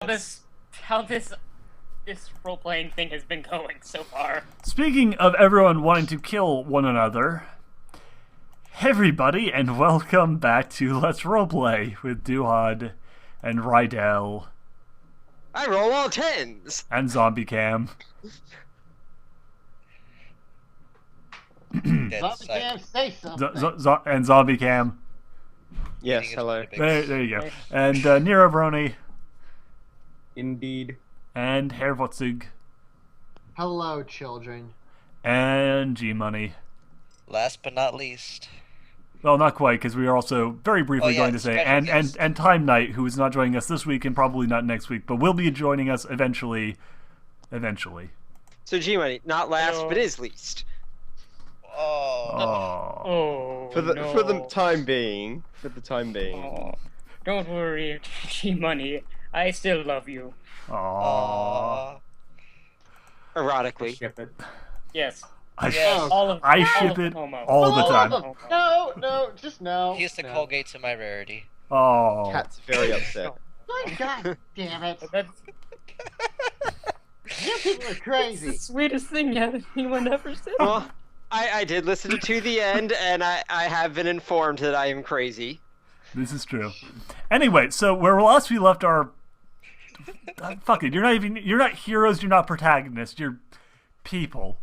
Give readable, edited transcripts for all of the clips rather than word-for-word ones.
how this role-playing thing has been going so far. Speaking of everyone wanting to kill one another, hey everybody, and welcome back to Let's Roleplay with Duhad and Rydell. I roll all tens! And Zombie Cam. Zombie Cam, say something. And Zombie Cam. Yes, hello. There you go. And Nero Brony. Indeed. And Hervotzig. Hello, children. And G-Money. Last but not least. Well, not quite, because we are also very briefly going to say, guest. and Time Knight, who is not joining us this week and probably not next week, but will be joining us eventually. So G-Money, not last, but is least. Oh. For the time being. Oh, don't worry, G-Money. I still love you. Aww. Erotically. Ship it. Yes. I ship it all All the of time. them. No, just no. He's the Colgate to my rarity. Oh. Cat's very upset. God damn it. That's You people are crazy. the sweetest thing anyone ever said. Well, I did listen to the end, and I have been informed that I am crazy. This is true. Anyway, so where last we left our... fuck it, you're not heroes, you're not protagonists, you're people.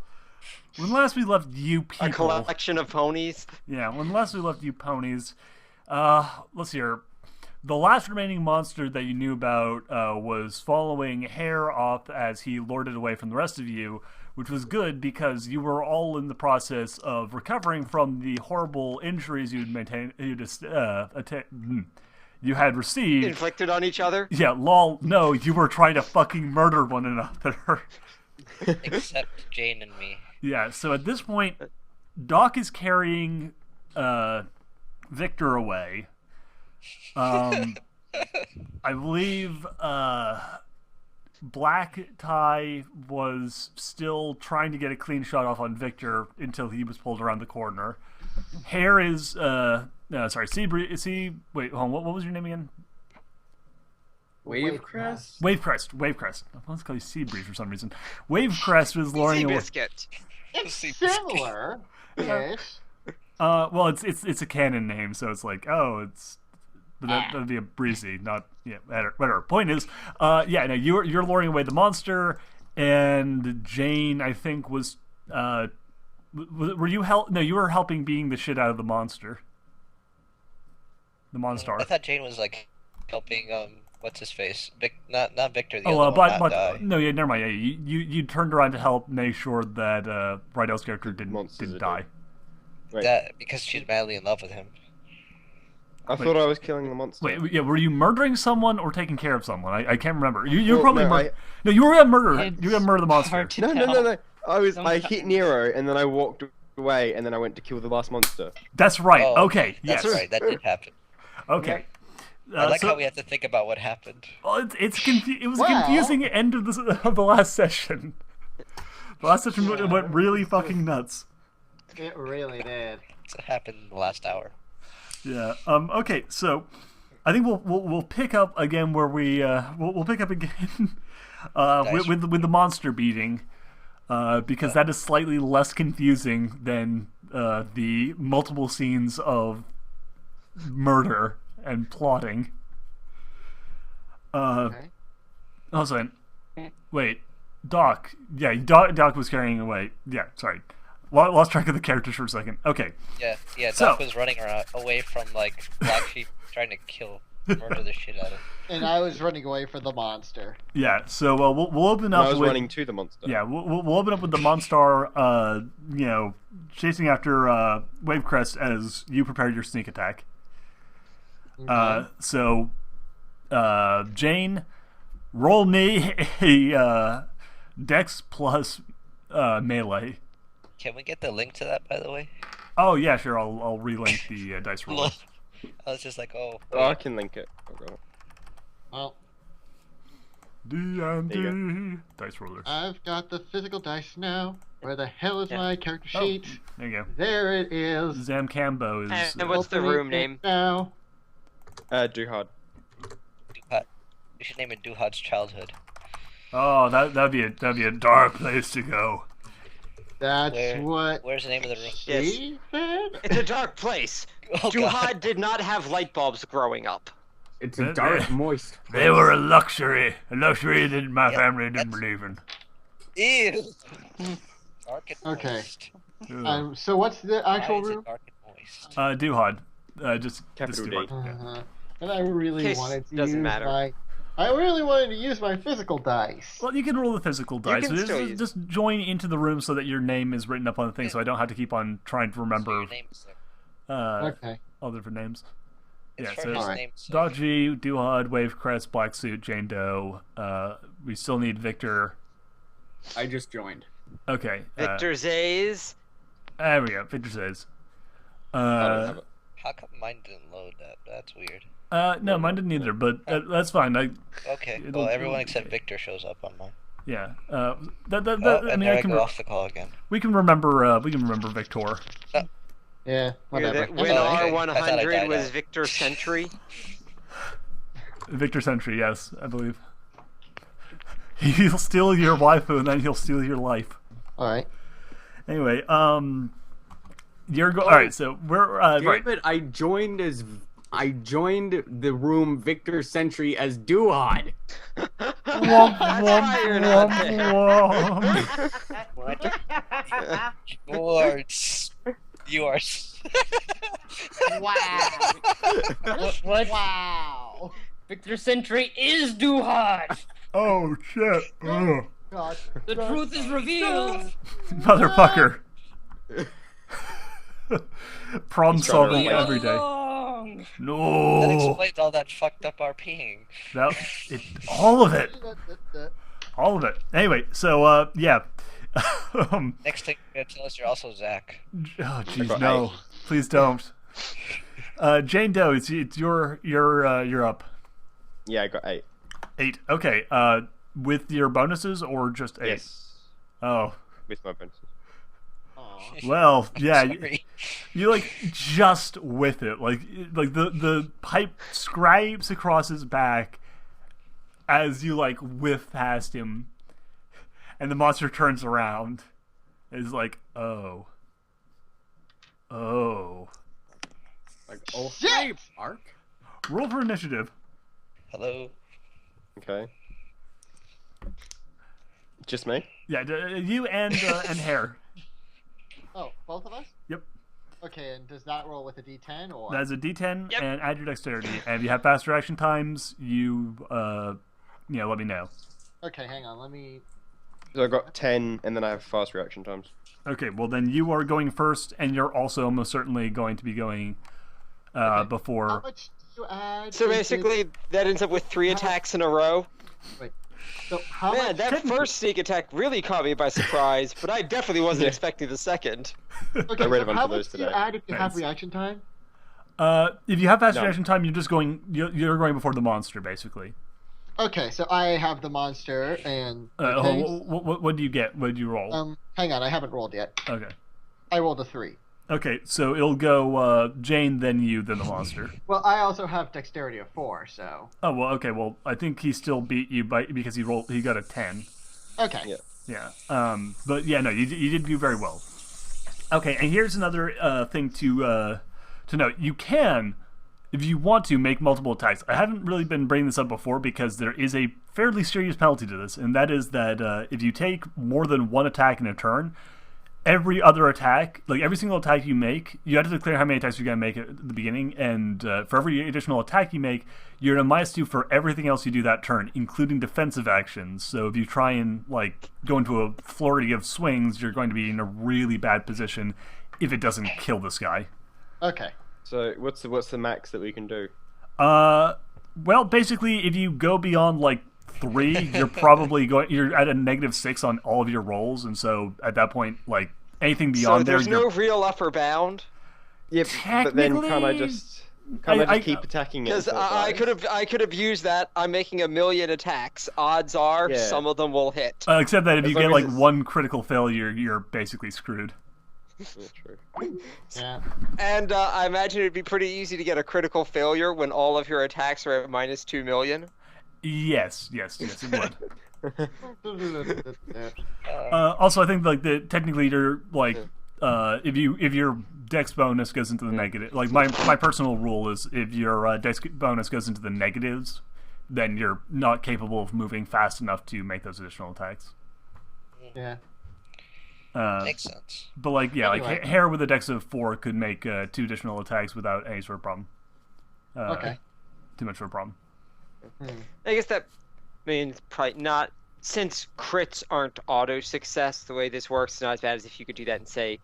When last we left you people... A collection of ponies. Yeah, when last we left you ponies, let's see here. The last remaining monster that you knew about was following Hare off as he lorded away from the rest of you, which was good because you were all in the process of recovering from the horrible injuries you had received. Inflicted on each other? Yeah, lol, no, you were trying to fucking murder one another. Except Jane and me. Yeah, so at this point, Doc is carrying Victor away. I believe Black Tie was still trying to get a clean shot off on Victor until he was pulled around the corner. Hare is wait, hold on, what was your name again? Wavecrest? Wavecrest. Let's call you Seabreeze for some reason. Wavecrest was luring away. Seabiscuit. It's similar. Yes. Well, it's a canon name, so it's like, but that'd be a breezy, not whatever. Point is, you're luring away the monster, and Jane, I think, was were you you were helping being the shit out of the monster. The Monstar. I thought Jane was like helping what's his face? Not Victor. The never mind. Yeah, you turned around to help make sure that Rydell's character didn't die. Right. That because she's madly in love with him. I thought I was killing the monster. Wait, yeah, were you murdering someone or taking care of someone? I can't remember. You were probably you were gonna murder. You were gonna murder the monster. No. I hit Nero and then I walked away and then I went to kill the last monster. That's right. Oh, okay. That's yes. right. That did happen. Okay. I like how we have to think about what happened. Well, it was a confusing end of the last session. The last session went really fucking nuts. It really did. It happened in the last hour. Yeah. Okay. So, I think we'll pick up again where we'll pick up again with the monster beating, because that is slightly less confusing than the multiple scenes of murder and plotting. Okay. Also, wait, Doc. Yeah, Doc was carrying away. Yeah, sorry. Lost track of the characters for a second. Okay. Yeah. Doc was running away from like Black Sheep, trying to murder the shit out of him. And I was running away from the monster. Yeah. So we'll open up. I was running to the monster. Yeah, we'll open up with the Monstar, chasing after Wavecrest as you prepared your sneak attack. Okay. So, Jane, roll me a Dex plus melee. Can we get the link to that, by the way? Oh yeah, sure. I'll relink the dice roll. I was just like, oh. Oh, I can link it. Well, D&D dice roller. I've got the physical dice now. Where the hell is my character sheet? There you go. There it is. Zamcambo is. And what's the room name? Now. Duhad. We should name it Duhad's childhood. Oh, that'd be a dark place to go. That's what Where's the name of the room? Yes. she said? It's a dark place. Oh, Duhad God. did not have light bulbs growing up. It's a dark, moist place. They were a luxury that my family didn't believe in. Ew. Dark and Okay. moist. So what's the actual Why is it room? dark and moist? Duhad. Just Capital Duhad. D. Yeah. And I really Case wanted to doesn't use matter. my physical dice. Well, you can roll the physical dice. can So still just, use just join into the room so that your name is written up on the thing, so I don't have to keep on trying to So remember your name is there. Okay. all the different names. It's Yeah, for so his Alright. name. So Dog G, Duhad, Wavecrest, Black Suit, Jane Doe. We still need Victor. I just joined. Okay. Victor Zays. There we go. Victor says. I don't have it. how come mine didn't load that? That's weird. No, mine didn't either, but that's fine. Okay. It'll- Well, everyone it'll- except Victor shows up on mine. Yeah. Oh, I and mean, there I I can. go off the call again. We can remember. We can remember Victor. Yeah, whatever. When Oh, okay. R100 I thought I died was out. Victor Sentry. Victor Sentry, yes, I believe. He'll steal your waifu and then he'll steal your life. Alright. Anyway, all right. So we're Damn right. it, I joined the room Victor Sentry as Duhad. That's why you're not there. You are. What? Wow. Victor Sentry is Duhad. Oh shit! Ugh. God. The truth is revealed. Motherfucker. Problem He's trying to solving run every day. Along. That No. explains all that fucked up RPing. All of it. All of it. Anyway, so yeah. Next thing you're gonna tell us you're also Zach. Oh jeez, got no! 8. Please don't. Jane Doe, it's you're up. Yeah, I got 8. 8. Okay. With your bonuses or just 8? Yes. Oh. With my bonuses. Well, yeah. Sorry. You like just with it, like the pipe scrapes across his back as you like whiff past him, and the monster turns around. And is like, oh. Like, oh, hey, Mark. Roll for initiative. Hello. Okay. Just me? Yeah, you and Hare. Oh, both of us? Yep. Okay, and does that roll with a D10 or? That's a D10 Yep. and add your dexterity. And if you have fast reaction times, you let me know. Okay, hang on. Let me. So I got 10, and then I have fast reaction times. Okay, well then you are going first, and you're also most certainly going to be going How before. much do you add? So into- basically, that ends up with 3 attacks in a row. So how Man, much? that first sneak attack really caught me by surprise, but I definitely wasn't expecting the second. Okay, I read a so bunch how of those much do you today. add if you have Nice. reaction time? If you have fast No. reaction time, you're just going. You're going before the monster, basically. Okay, so I have the monster and. What do you get? What do you roll? Hang on, I haven't rolled yet. Okay. I rolled a 3. Okay, so it'll go Jane, then you, then the monster. Well, I also have dexterity of 4, so. Oh well, okay. Well, I think he still beat you because he got a 10. Okay. Yeah. Yeah. But yeah, no, you did do very well. Okay, and here's another thing to note. You can, if you want to, make multiple attacks. I haven't really been bringing this up before because there is a fairly serious penalty to this, and that is that if you take more than one attack in a turn, every other attack, like every single attack you make, you have to declare how many attacks you're going to make at the beginning, and for every additional attack you make, you're at a -2 for everything else you do that turn, including defensive actions. So if you try and like go into a flurry of swings, you're going to be in a really bad position if it doesn't kill this guy. Okay. So what's the max that we can do? Well, basically, if you go beyond like 3, you're at a -6 on all of your rolls, and so at that point, like anything So beyond there, there's no real upper bound? Yeah, but then can't I Technically, just keep attacking it? Because until it I dies? could have used that. I'm making 1,000,000 attacks. Odds are Yeah. some of them will hit. except that if As you long get as like it's- one critical failure, you're basically screwed. Yeah, true. Yeah. And I imagine it'd be pretty easy to get a critical failure when all of your attacks are at -2,000,000. Yes, it would. Uh, Also, I think like technically you're like if your dex bonus goes into the negative, like my personal rule is if your dex bonus goes into the negatives, then you're not capable of moving fast enough to make those additional attacks. Yeah. makes sense. But like Anyway. like Hair with a dex of 4 could make 2 additional attacks without any sort of problem. Okay. Too much of a problem. I guess that means probably not, since crits aren't auto success. The way this works is not as bad as if you could do that in say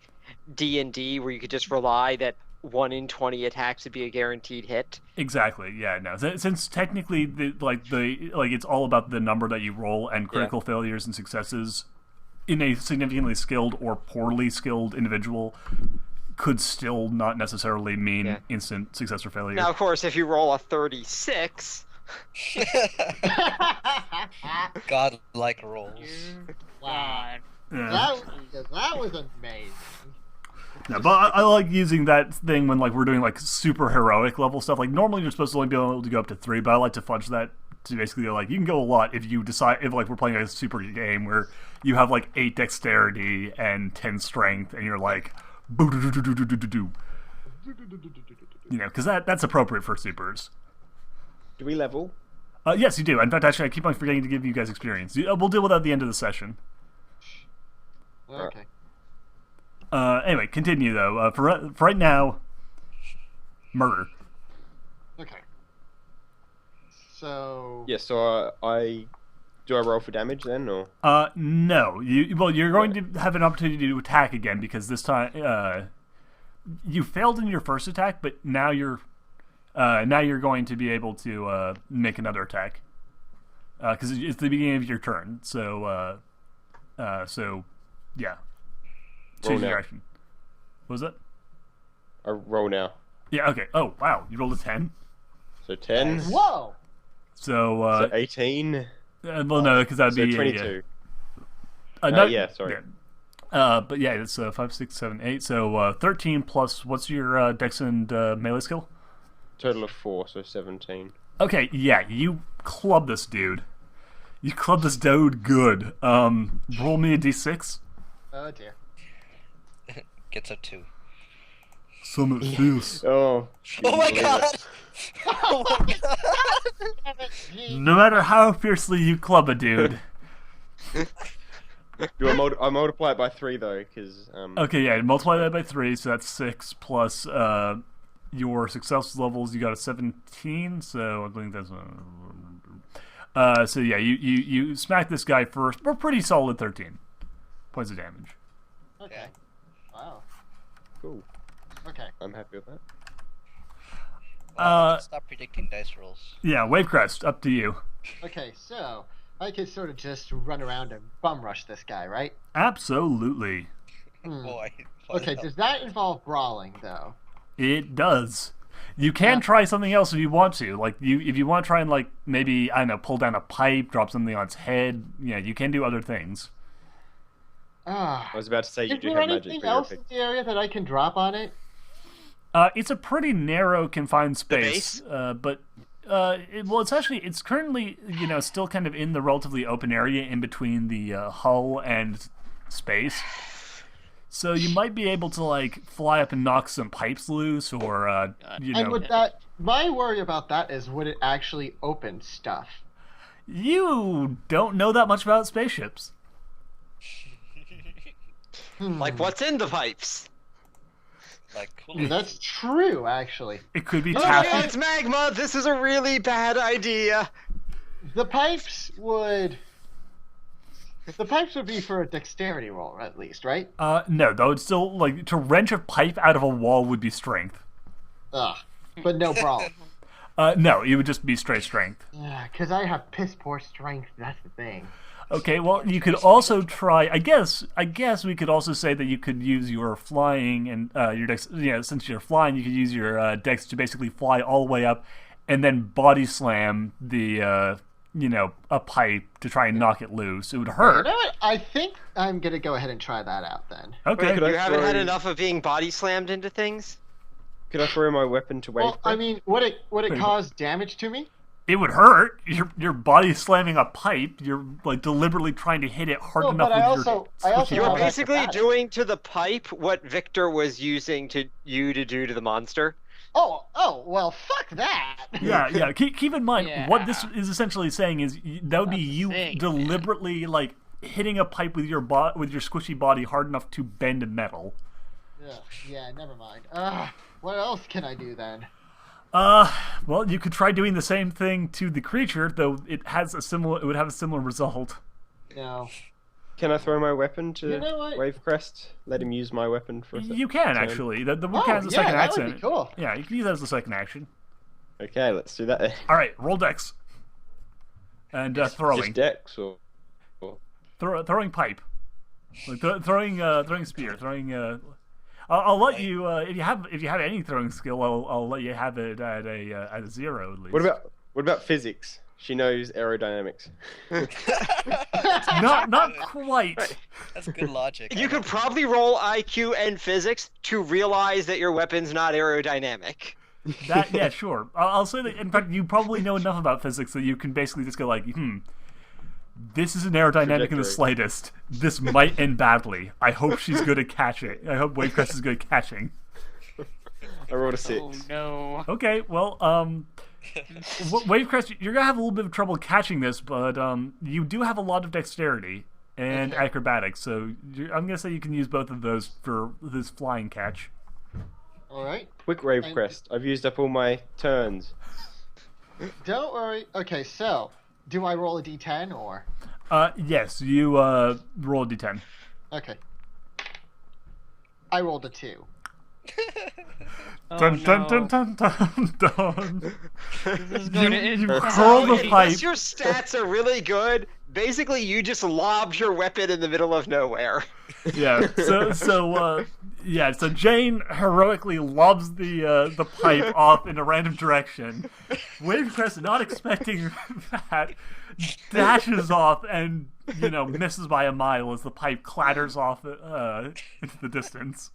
D&D, where you could just rely that 1 in 20 attacks would be a guaranteed hit. Exactly. Yeah. No. Since technically it's all about the number that you roll, and critical failures and successes in a significantly skilled or poorly skilled individual could still not necessarily mean instant success or failure. Now, of course, if you roll a 36, God-like rolls. Wow. Yeah. That was amazing. No, but I like using that thing when like we're doing like super heroic level stuff. Like normally you're supposed to only be able to go up to 3, but I like to fudge that to basically go like you can go a lot if you decide, if like we're playing a super game where you have like 8 dexterity and 10 strength and you're like boo-doo-doo-doo-doo-doo-doo. You know, because that's appropriate for supers. Do we level? Yes, you do. In fact, actually, I keep on forgetting to give you guys experience. We'll deal with that at the end of the session. Okay. Anyway, continue though. For right now, murder. Okay. So. Yeah. So I roll for damage then, or? No. You're going to have an opportunity to attack again because this time, you failed in your first attack, but now you're going to be able to make another attack because it's the beginning of your turn. So yeah. Choose your action. What was that? I roll now. Yeah. Okay. Oh wow, you rolled a 10. So 10. Whoa! So So 18. well, no, because that'd So be 22. no, Yeah. Sorry. yeah. But yeah, it's 5, 6, 7, 8. So 13 plus what's your dex and melee skill? Total of 4, so 17. Okay, yeah, you club this dude. You club this dude good. Roll me a d6. Oh dear. Gets a 2. Summit feels. Oh. Oh my believe god! it. Oh my god! No matter how fiercely you club a dude. Do I multiply it by 3 though? Because Okay, yeah, multiply that by 3, so that's 6 plus your success levels. You got a 17, so I think that's. So yeah, you smack this guy for a pretty solid 13 points of damage. Okay. Wow. cool. Okay. I'm happy with that. Well, stop predicting dice rolls. Yeah, Wavecrest, up to you. Okay, so I can sort of just run around and bum rush this guy, right? Absolutely, Boy. Okay, does that involve brawling though? it does. You can try something else if you want to. Like if you want to try and like maybe I don't know, pull down a pipe, drop something on its head. Yeah, you can do other things. Ah. I was about to say you Is do there have magic, anything but you're else in the area that I can drop on it? It's a pretty narrow, confined space. But it's currently still kind of in the relatively open area in between the hull and space. So you might be able to like fly up and knock some pipes loose, or And would that? My worry about that is, would it actually open stuff? You don't know that much about spaceships. like what's in the pipes? Like, cool. That's true, actually. It could be Oh, taffy. it's magma. This is a really bad idea. The pipes would. The pipes would be for a dexterity roll, at least, right? No, though it's still like to wrench a pipe out of a wall would be strength. Ugh. But no brawl. No, it would just be straight strength. Yeah, because I have piss poor strength. That's the thing. Okay, well, you could also try. I guess we could also say that you could use your flying and your dex. Since you're flying, you could use your dex to basically fly all the way up, and then body slam the a pipe to try and knock it loose. It would You hurt. know what? I think I'm gonna go ahead and try that out then. Okay. Could I You haven't had throw- enough of being body slammed into things? Could I throw my weapon to wave? Well, I mean, would it Pretty cause damage to me? It would hurt. Your body's slamming a pipe. You're like deliberately trying to hit it hard No, enough but I with also squishy You're have body. basically acrobatics. doing to the pipe what Victor was using to do to the monster. Oh, well, fuck that. Yeah. Keep in mind what this Yeah. is essentially saying is that would be That's you the thing, deliberately like hitting a pipe with your squishy body hard enough to bend metal. Yeah, never mind. What else can I do then? Well, you could try doing the same thing to the creature, though it would have a similar result. No. Can I throw my weapon to You know what? Wavecrest? Let him use my weapon for a You can turn? actually. The Oh, can has a yeah, second that action. would be cool. Yeah, you can use that as a second action. Okay, let's do that then. All right, roll dex. And throwing, Just Dex or throwing pipe, like throwing spear, throwing. I'll let you if you have any throwing skill, I'll let you have it at a 0 at least. what about physics? She knows aerodynamics. not quite. That's good logic. You could probably roll IQ and physics to realize that your weapon's not aerodynamic. That yeah, sure. I'll say that. In fact, you probably know enough about physics that you can basically just go like, this isn't aerodynamic in the Trajectory. slightest. This might end badly. I hope she's good at catching. I hope Wavecrest is good at catching. I rolled a 6. Oh no. Okay, well, Wavecrest, you're gonna have a little bit of trouble catching this, but you do have a lot of dexterity and acrobatics, so I'm gonna say you can use both of those for this flying catch. All right. Quick Wavecrest. I've used up all my turns. Don't worry. Okay, so do I roll a d10 or? Yes, you roll a d10. Okay. I rolled a 2. Oh, Dun dun no. dun dun dun dun. This is going to end You bad. curl the pipe. Unless your stats are really good, basically you just lobbed your weapon in the middle of nowhere. Yeah. So Jane heroically lobs the pipe off in a random direction. Wavecrest, not expecting that, dashes off and misses by a mile as the pipe clatters off into the distance.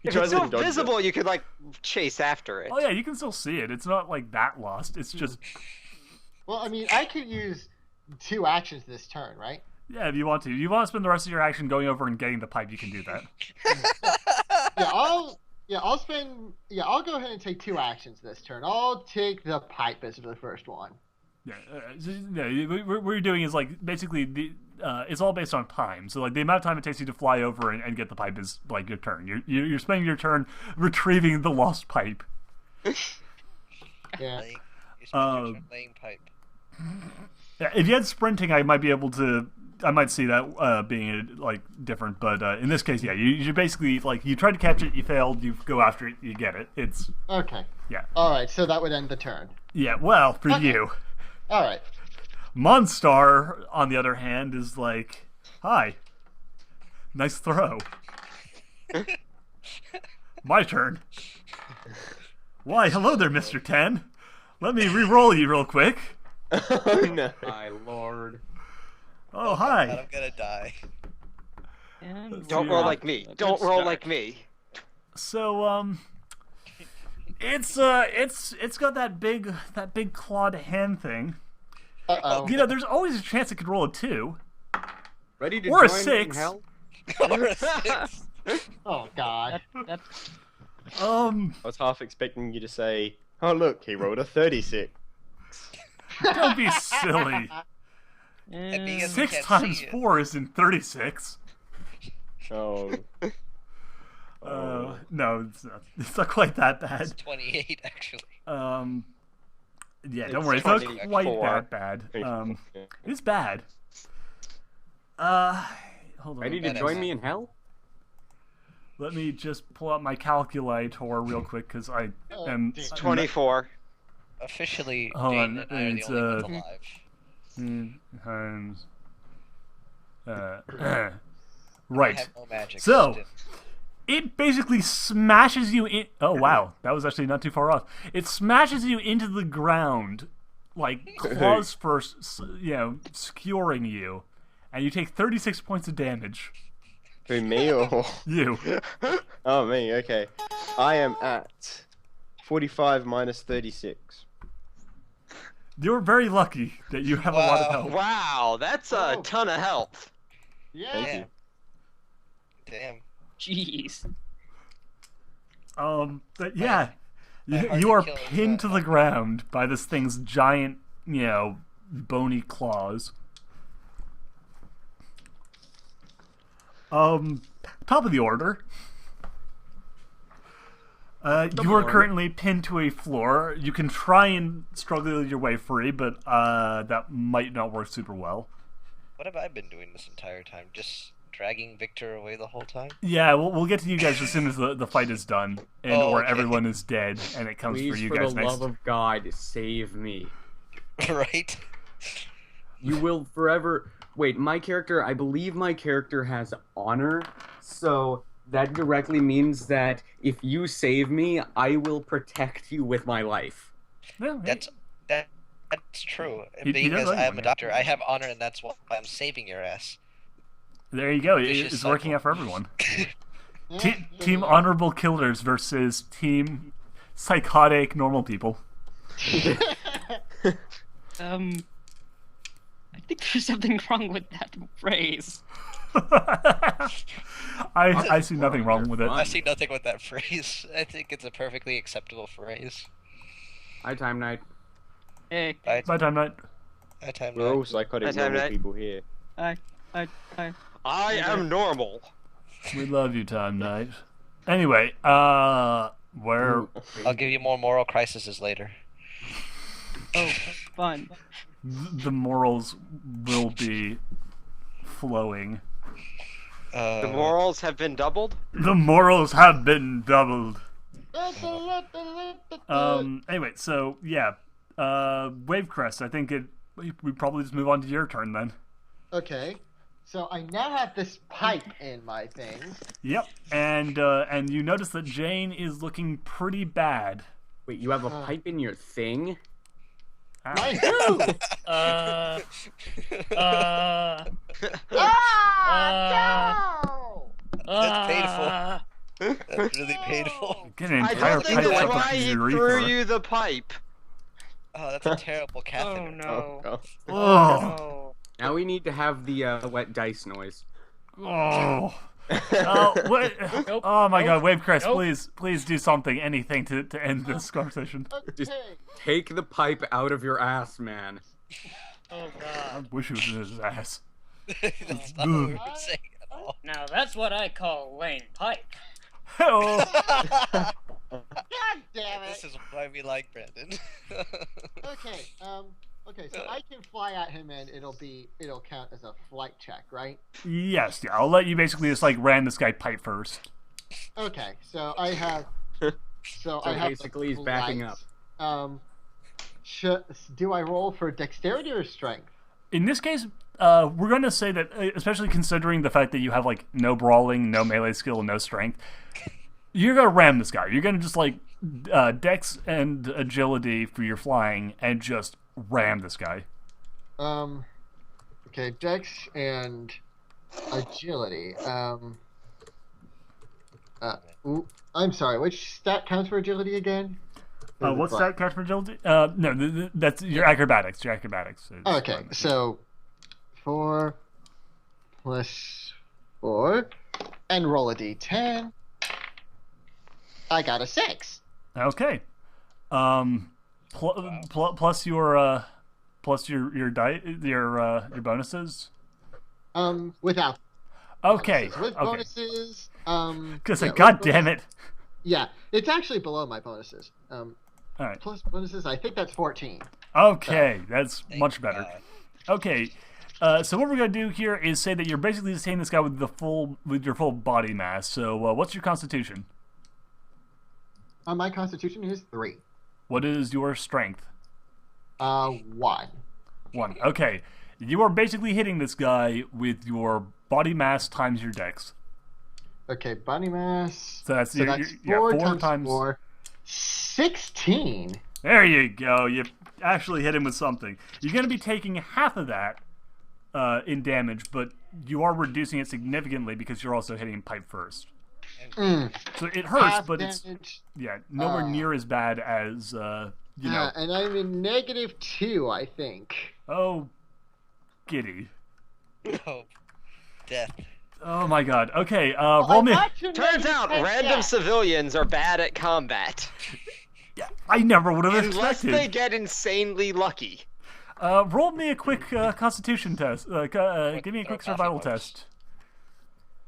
If tries it's so to dodge it. visible, you could like chase after it. Oh yeah, you can still see it. It's not like that lost. It's just Well, I mean, I could use 2 actions this turn, right? yeah. If you want to, spend the rest of your action going over and getting the pipe, you can do that. I'll go ahead and take 2 actions this turn. I'll take the pipe as the first one. Yeah, what we're doing is like basically it's all based on time. So like the amount of time it takes you to fly over and get the pipe is like your turn. You're spending your turn retrieving the lost pipe. Yeah. You spend your turn laying pipe. Yeah, if you had sprinting, I might see that being like different. But in this case, yeah, you basically like you tried to catch it, you failed, you go after it, you get it. It's Okay. yeah, All right, so that would end the turn. yeah. Well, for Okay. you. All right. Monstar, on the other hand, is like, hi. Nice throw. My turn. Why, hello there, Mr. 10. Let me re-roll you real quick. Oh no. My lord. Oh, God, hi. I'm gonna die. And Don't Yeah. roll like me. A good Don't roll start. like me. So, it's got that big clawed hand thing. Uh-oh. There's always a chance it could roll a 2. Ready to Or a join 6. in hell? Or a 6. Oh, God. That's I was half expecting you to say, "Oh look, he rolled a 36." Don't be silly. And being uh, as we 6 can't times see it. 4 isn't 36. Oh. No, it's not quite that bad. It's 28 actually. Yeah, don't It's worry, it's not 24. quite that bad. It's bad. Hold on. Ready to That join is- me in hell? Let me just pull out my calculator real quick because I am. It's 24. Officially, Hold Jane on, and I are the it's, only ones alive. Times. I Right. have no magic. So- still. It basically smashes you in. Oh wow, that was actually not too far off. It smashes you into the ground, like claws first, skewering you, and you take 36 points of damage. Who, me or? You. Oh, me. Okay. I am at 45 minus 36. You're very lucky that you have a lot of Wow. health. Wow, that's a Oh. ton of health. Yeah. Damn. Damn. Jeez. But yeah, my heart you to are kill is pinned to not- the ground by this thing's giant, bony claws. Top of the order. You are currently pinned to a floor. You can try and struggle your way free, but that might not work super well. What have I been doing this entire time? Just dragging Victor away the whole time? Yeah, we'll get to you guys as soon as the fight is done, and Oh, or okay. everyone is dead, and it comes Please, for you for guys the next. love of God, save me. Right? You will forever. Wait, I believe my character has honor, so that directly means that if you save me, I will protect you with my life. Yeah, hey, That's true. He Being does as like I am one, a yeah. doctor, I have honor, and that's why I'm saving your ass. there you go. Vicious It's working cycle. out for everyone. Yeah, Team honorable killers versus team psychotic normal people. I think there's something wrong with that phrase. I see nothing wrong with it. I see nothing with that phrase. I think it's a perfectly acceptable phrase. Hi, Time Knight. Hey, Bye, Bye, time night. bye time We're all Knight. psychotic Hi, Time normal Knight. people here. I. I am normal. We love you, time night. Anyway, where I'll give you more moral crises later. Oh, fun. the morals will be flowing. The morals have been doubled. The morals have been doubled. Anyway, so yeah, Wavecrest. I think we probably just move on to your turn then. Okay. So I now have this pipe in my thing. Yep, and you notice that Jane is looking pretty bad. Wait, you have a pipe in your thing? My who? No! That's painful. That's really painful. Get an I entire don't think pipe that's up why his he urethra. threw you the pipe. Oh, that's a terrible catheter. Oh no. Oh, Oh, No. Now we need to have the wet dice noise. oh. Wait. Nope. Oh my Nope. God, Wavecrest, Nope. please do something, anything to end this conversation. Just Okay. take the pipe out of your ass, man. Oh I god. wish it was in his ass. That's not what we were saying at all. Now that's what I call laying pipe. Oh. God damn This it. is why we like Brandon. Okay. Okay. So I can fly at him and it'll count as a flight check, right? Yes, yeah. I'll let you basically just like ram this guy pipe first. Okay. So I have. So I So have. basically the he's backing flight. up. Do I roll for dexterity or strength? In this case, we're going to say that, especially considering the fact that you have like no brawling, no melee skill, and no strength, you're going to ram this guy. You're going to just like dex and agility for your flying and just ram this guy. Okay, dex and agility. I'm sorry. Which stat counts for agility again? What's that catch for agility? No, that's your acrobatics. Your acrobatics. is- Okay, so 4 plus 4, and roll a d10. I got a 6. Okay. Plus your bonuses. Without Okay. bonuses. With Okay. bonuses. Because yeah, God with damn bonus- it. Yeah, it's actually below my bonuses. All right. Plus bonuses, I think that's 14. Okay, that's Thank much better. God. Okay, so what we're gonna do here is say that you're basically just hitting this guy with your full body mass. So what's your constitution? My constitution is 3. What is your strength? 1. 1. Okay, you are basically hitting this guy with your body mass times your dex. Okay, body mass. So that's So your, that's yeah, 4 4 times 4. 16. There you go. You actually hit him with something. You're gonna be taking half of that in damage, but you are reducing it significantly because you're also hitting pipe first. Mm. So it hurts, Half but it's damage. nowhere near as bad as you know. And I'm in -2, I think. Oh, giddy. Oh, death. Oh my god. Okay, roll me. Turns out random civilians are bad at combat. Yeah, I never would have Unless expected. they get insanely lucky. Roll me a quick Constitution test. Give me a quick survival test.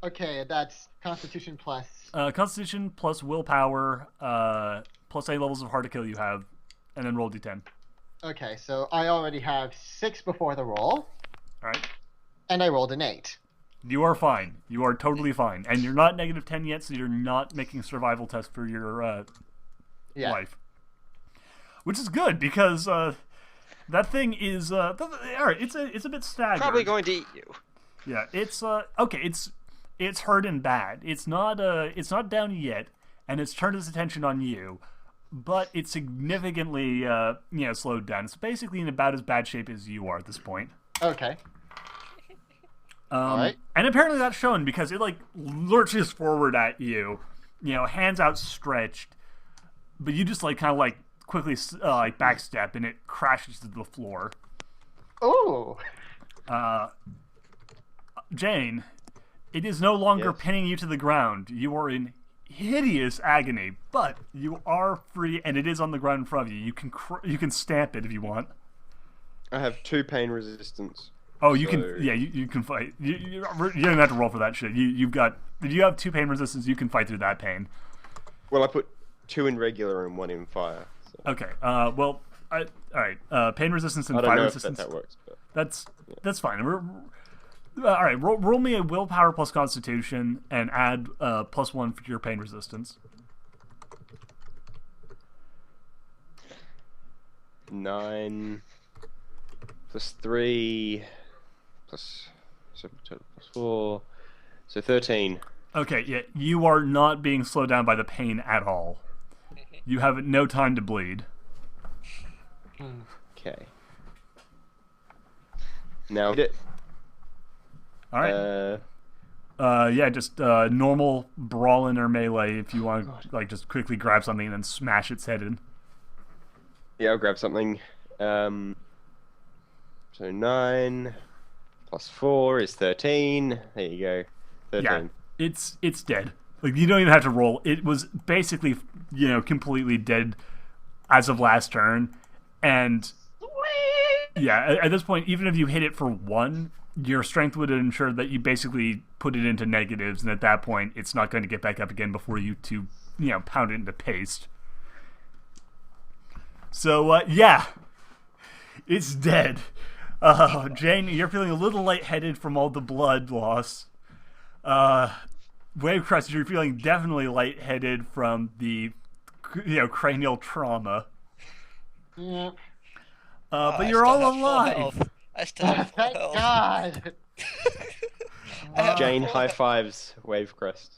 Okay, that's Constitution plus. Constitution plus willpower, plus any levels of hard to kill you have, and then roll d10. Okay, so I already have 6 before the roll, Alright? and I rolled an 8. You are fine. You are totally fine. And you're not -10 yet, so you're not making a survival test for your life. Which is good, because that thing is... Alright, it's a bit staggered. Probably going to eat you. Yeah, it's okay. It's hurt and bad. It's not down yet, and it's turned its attention on you, but it's significantly slowed down. It's basically in about as bad shape as you are at this point. Okay. Alright. And apparently that's shown because it like lurches forward at you, hands outstretched, but you just like kind of like quickly like backstep, and it crashes to the floor. Ooh. Jane, it is no longer Yes. pinning you to the ground. You are in hideous agony, but you are free, and it is on the ground in front of you. You can stamp it if you want. I have 2 pain resistance. Oh, you So- can. Yeah, you can fight. You don't have to roll for that shit. You've got. If you have 2 pain resistance, you can fight through that pain. Well, I put 2 in regular and 1 in fire. So. Okay. Well. All right. Pain resistance and I don't fire know resistance. if that works, but That's fine. All right. Roll me a willpower plus Constitution and add +1 for your pain resistance. 9 plus 3 plus 4, so 13. Okay. Yeah. You are not being slowed down by the pain at all. You have no time to bleed. Okay. Now hit it. All right. Yeah, just normal brawling or melee if you want to like just quickly grab something and then smash its head in. Yeah, I'll grab something. So 9 plus 4 is 13. There you go. 13. Yeah, it's dead. Like you don't even have to roll. It was basically completely dead as of last turn, and yeah, at this point, even if you hit it for 1, your strength would ensure that you basically put it into negatives, and at that point, it's not going to get back up again before you to pound it into paste. So yeah, it's dead. Jane, you're feeling a little lightheaded from all the blood loss. Wavecrest, you're feeling definitely lightheaded from the cranial trauma. Yeah. But I you're still all have full alive. health. I still have full Thank health. God. Jane high fives Wavecrest.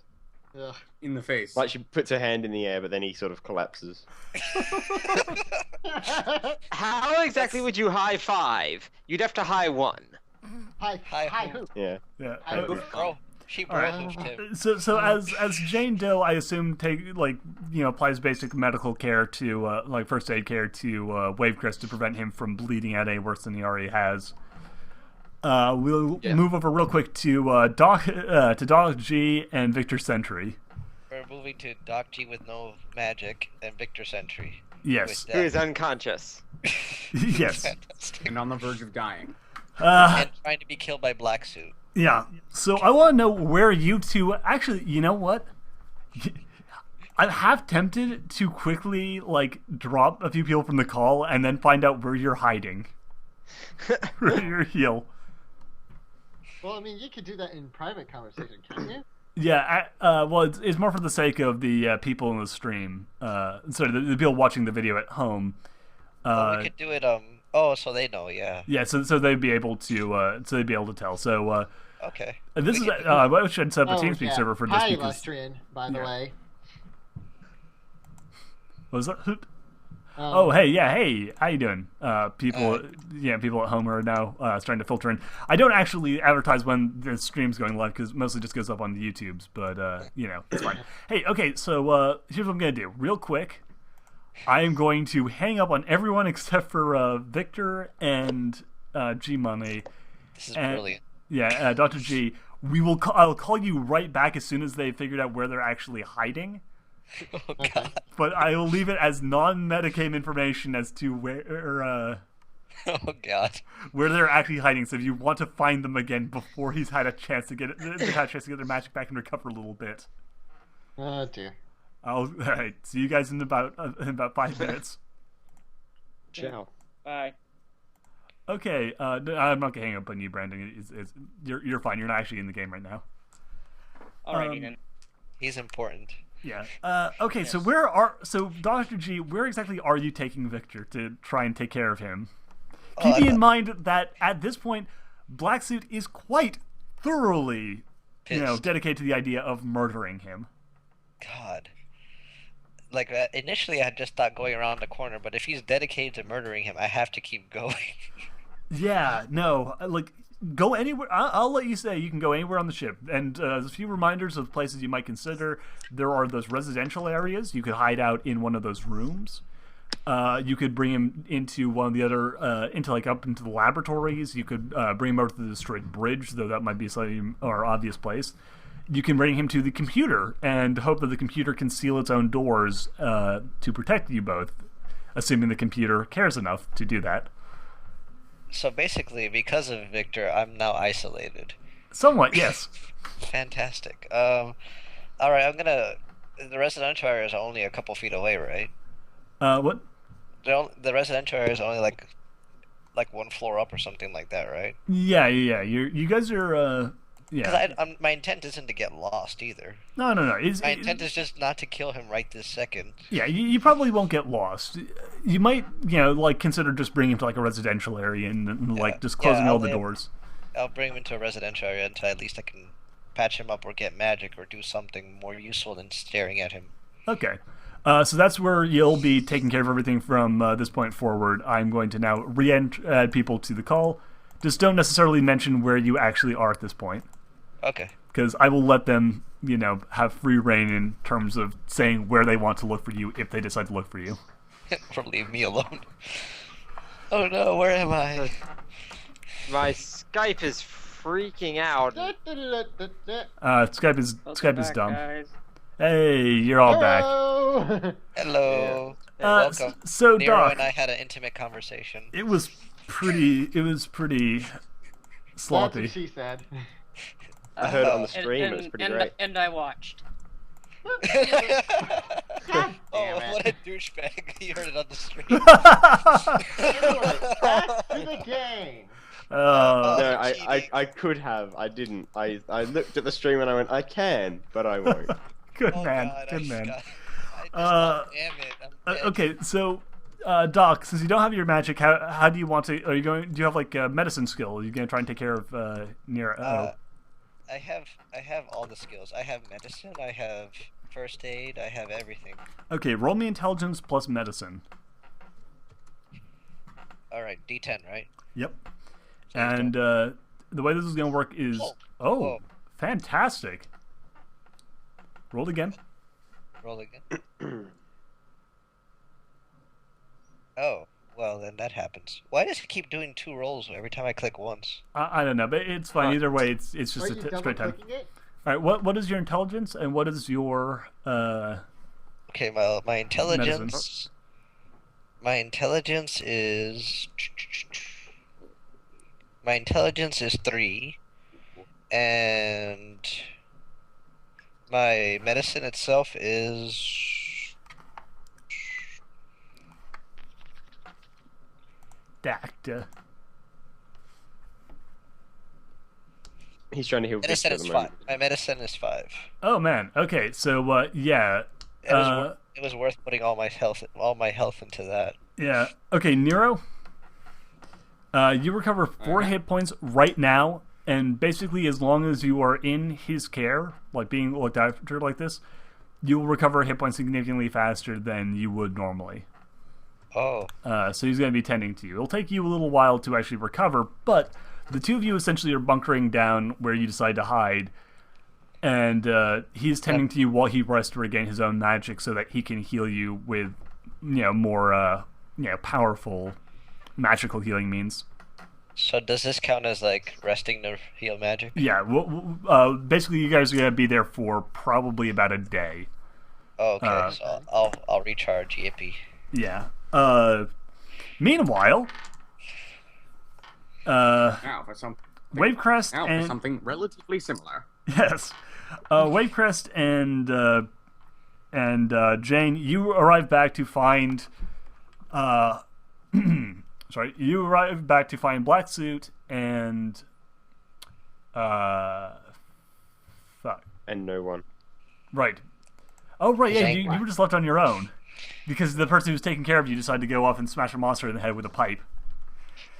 Ugh. In the face. Like she puts her hand in the air, but then he sort of collapses. How exactly would you high five? You'd have to high 1. Hi, Hi, hi, ho. who? Yeah. Yeah. I Uh, hope- Bro, she bro-hoofed him. so as Jane Doe, I assume applies basic medical care to like first aid care to Wavecrest to prevent him from bleeding out any worse than he already has. We'll move over real quick to Doc G and Victor Sentry. We're moving to Doc G with no magic and Victor Sentry. Yes. With Who is death. unconscious. Yes. Fantastic. And on the verge of dying. And trying to be killed by Black Suit. Yeah. So I want to know where you two actually. You know what? I'm half tempted to quickly drop a few people from the call and then find out where you're hiding. Where you're heal. Well, I mean, you could do that in private conversation, can't you? Yeah. Well, it's more for the sake of the people in the stream. Sorry, the people watching the video at home. We could do it. Oh, so they know. Yeah. Yeah. So they'd be able to tell. So. Okay. This We is could- I should set up a Oh, TeamSpeak yeah. server for this Hi, because Lustrian, by the Yeah. way. what was that? Oh, hey, how you doing? People at home are now starting to filter in. I don't actually advertise when the stream's going live because mostly just goes up on the YouTubes, but it's fine. Hey, okay, so here's what I'm gonna do, real quick. I am going to hang up on everyone except for Victor and G Money. This is brilliant. Yeah, Dr. G. I'll call you right back as soon as they figured out where they're actually hiding. Oh god. But I will leave it as non-metagame information as to where Oh god. where they're actually hiding. So if you want to find them again before he's had a chance to get their magic back and recover a little bit. Oh dear. All right. See you guys in about 5 minutes. Ciao. Bye. Okay. I'm not gonna hang up on you, Brandon. You're fine. You're not actually in the game right now. Alrighty then. He's important. Yeah. Okay. Yes. So Dr. G, where exactly are you taking Victor to try and take care of him? Oh, Keeping in mind that at this point, Blacksuit is quite thoroughly, Pissed. dedicated to the idea of murdering him. God. Like, initially I had just thought going around the corner, but if he's dedicated to murdering him, I have to keep going. Yeah. No. Like, go anywhere. I'll let you say you can go anywhere on the ship. And there's a few reminders of places you might consider. There are those residential areas. You could hide out in one of those rooms. You could bring him into one of the other, up into the laboratories. You could bring him over to the destroyed bridge, though that might be a slightly more obvious place. You can bring him to the computer and hope that the computer can seal its own doors to protect you both, assuming the computer cares enough to do that. So basically, because of Victor, I'm now isolated. Somewhat, yes. Fantastic. Alright, the residential area is only a couple feet away, right? What? The residential area is only like 1 floor up or something like that, right? Yeah. You guys are, yeah. Because my intent isn't to get lost either. No. My intent is just not to kill him right this second. Yeah, you probably won't get lost. You might, consider just bringing him to, a residential area and just closing all the doors. I'll bring him into a residential area until at least I can patch him up or get magic or do something more useful than staring at him. Okay. So that's where you'll be taking care of everything from this point forward. I'm going to now add people to the call. Just don't necessarily mention where you actually are at this point. Okay. Because I will let them, have free reign in terms of saying where they want to look for you if they decide to look for you. Or leave me alone. Oh no, where am I? My Skype is freaking out. Skype is Welcome back, dumb. guys. Hey, you're all back. Hello. Hello. Welcome. So Nero Doc, and I had an intimate conversation. it was pretty sloppy. That's what she said. I heard it on the And- stream. It was pretty great. And I watched. God Oh, damn what a it. douchebag. He heard it on the stream. Anyway, back to the game. No, cheating. I could have. I didn't. I looked at the stream and I went, I can, but I won't. Good Oh, man, God, good man. Damn it. I'm dead. Okay, so Doc, since you don't have your magic, how do you want to? Do you have a medicine skill? Are you going to try and take care of Nero? I have all the skills. I have medicine, I have first aid, I have everything. Okay, roll me intelligence plus medicine. Alright, D10, right? Yep. So he's And the way this is going to work is Whoa. fantastic. Roll again. Roll again. Oh, well then that happens. Why does it keep doing 2 rolls every time I click once? I don't know, but it's fine. Either way, it's just Are a you double straight time. clicking it? All right, what is your intelligence and what is your Okay, my intelligence. My intelligence is. My intelligence is 3, and my medicine itself is. Dacta? He's trying to heal Victor Medicine at is the 5. moment. My medicine is 5. Oh man. Okay, so yeah. It was worth putting all my health into that. Yeah. Okay, Nero. You recover 4 hit points right now, and basically, as long as you are in his care, like being looked after like this, you will recover hit points significantly faster than you would normally. Oh. So he's going to be tending to you. It'll take you a little while to actually recover, but the two of you essentially are bunkering down where you decide to hide, and he's tending to you while he rests to regain his own magic so that he can heal you with more powerful magical healing means. So does this count as like resting to heal magic? Yeah, basically you guys are gonna be there for probably about a day. Oh, okay, so I'll recharge. Yippee. Yeah. Meanwhile, Now for some. Wavecrest Now and for something relatively similar. yes, Wavecrest and Jane, you arrive back to find. Sorry, you arrive back to find Black Suit and fuck. And no one. Right. Oh right, yeah, Jane. you were just left on your own because the person who was taking care of you decided to go off and smash a monster in the head with a pipe.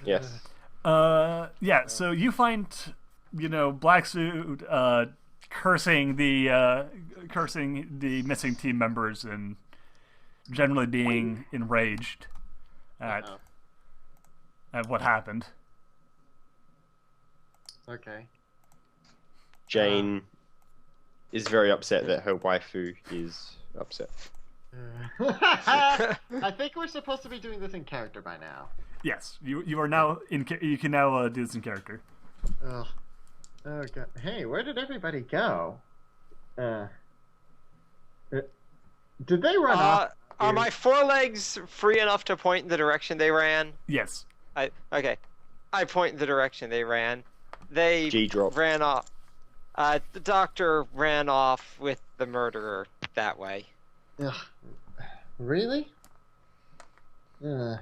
Yes. Yeah. So you find, Black Suit cursing the missing team members and generally being enraged at what happened. Okay. Jane is very upset that her waifu is upset. I think we're supposed to be doing this in character by now. Yes, you are now you can now do this in character. Oh god. Hey, where did everybody go? Did they run off? Are my forelegs free enough to point in the direction they ran? Yes. Okay. I point in the direction they ran. They G-drop. ran off. The doctor ran off with the murderer that way. Ugh. Really? Oh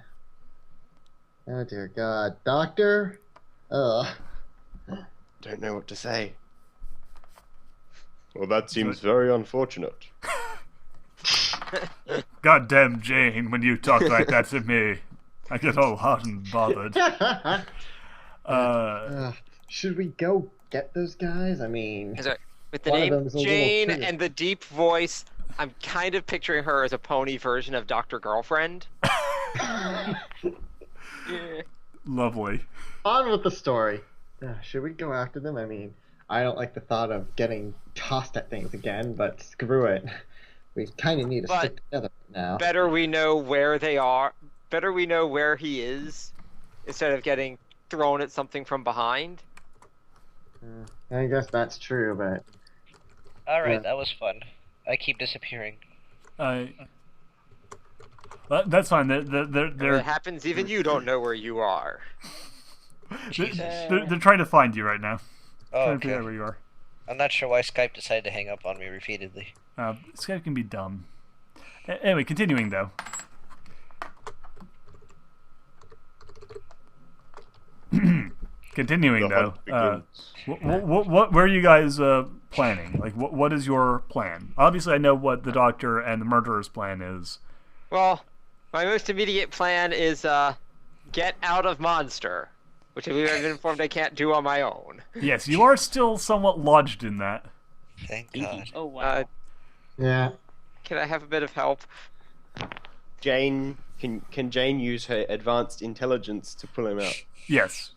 dear God, Doctor. Ugh. Don't know what to say. Well, that seems very unfortunate. Goddamn Jane, when you talk like that to me, I get all hot and bothered. Should we go get those guys? I mean, With the one of name them's a little Jane trigger. and the deep voice, I'm kind of picturing her as a pony version of Dr. Girlfriend. Yeah. Lovely. on with the story. Should we go after them? I mean, I don't like the thought of getting tossed at things again, but screw it. We kind of need to But- stick together now. Better we know where they are. Better we know where he is instead of getting thrown at something from behind. I guess that's true, but All right, Yeah. that was fun. I keep disappearing. That's fine. When They're it happens, even you don't know where you are. they're trying to find you right now. Oh, Trying to figure okay. out where you are. I'm not sure why Skype decided to hang up on me repeatedly. Skype can be dumb. Anyway, continuing though. Continuing The though. hunt begins. What were you guys planning? Like, what is your plan? Obviously, I know what the doctor and the murderer's plan is. Well, my most immediate plan is get out of monster, which I've been informed I can't do on my own. Yes, you are still somewhat lodged in that. Thank God. Oh wow. yeah. Can I have a bit of help? Jane, can Jane use her advanced intelligence to pull him out? Yes.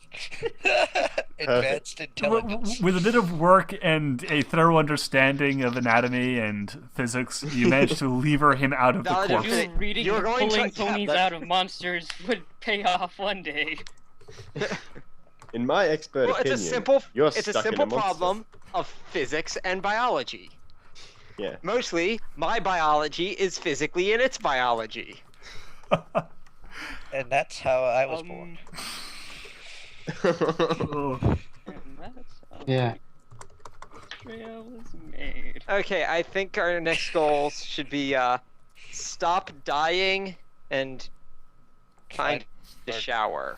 Advanced intelligence. With a bit of work and a thorough understanding of anatomy and physics, you managed to lever him out of the Valid corpse. information. You reading You're the going to- pulling yeah, ponies that- out of monsters would pay off one day. In my expert Well, opinion, it's you're a stuck simple in a monster. problem of physics and biology. Yeah. Mostly, my biology is physically in its biology. And that's how I was born. Oh. And that's how Yeah. trail was made. Okay, I think our next goals should be stop dying and find a shower.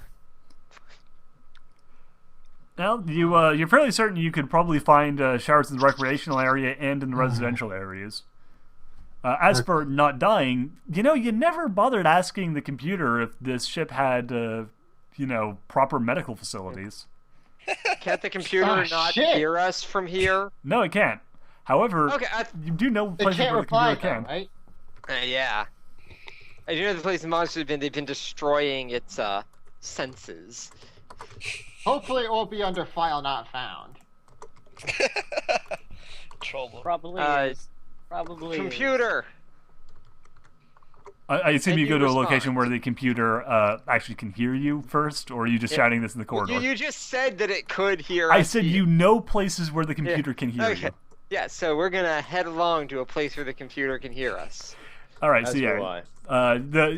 Well, you're fairly certain you could probably find showers in the recreational area and in the residential areas. As for not dying, you never bothered asking the computer if this ship had, proper medical facilities. Can't the computer Ah, not shit. hear us from here? No, it can't. However, Okay, you do know They places can't where the reply, computer though, can. right? Yeah. I do know the place the monsters have been. They've been destroying its senses. Hopefully, it won't be under file not found. Troll. Probably Uh, is. Probably is. Computer. I assume And you go you to a respond. location where the computer actually can hear you first, or are you just shouting this in the corridor? You just said that it could hear I us said here. you know places where the computer can hear Okay. you. Yeah, so we're gonna head along to a place where the computer can hear us. All right, As so will yeah, I.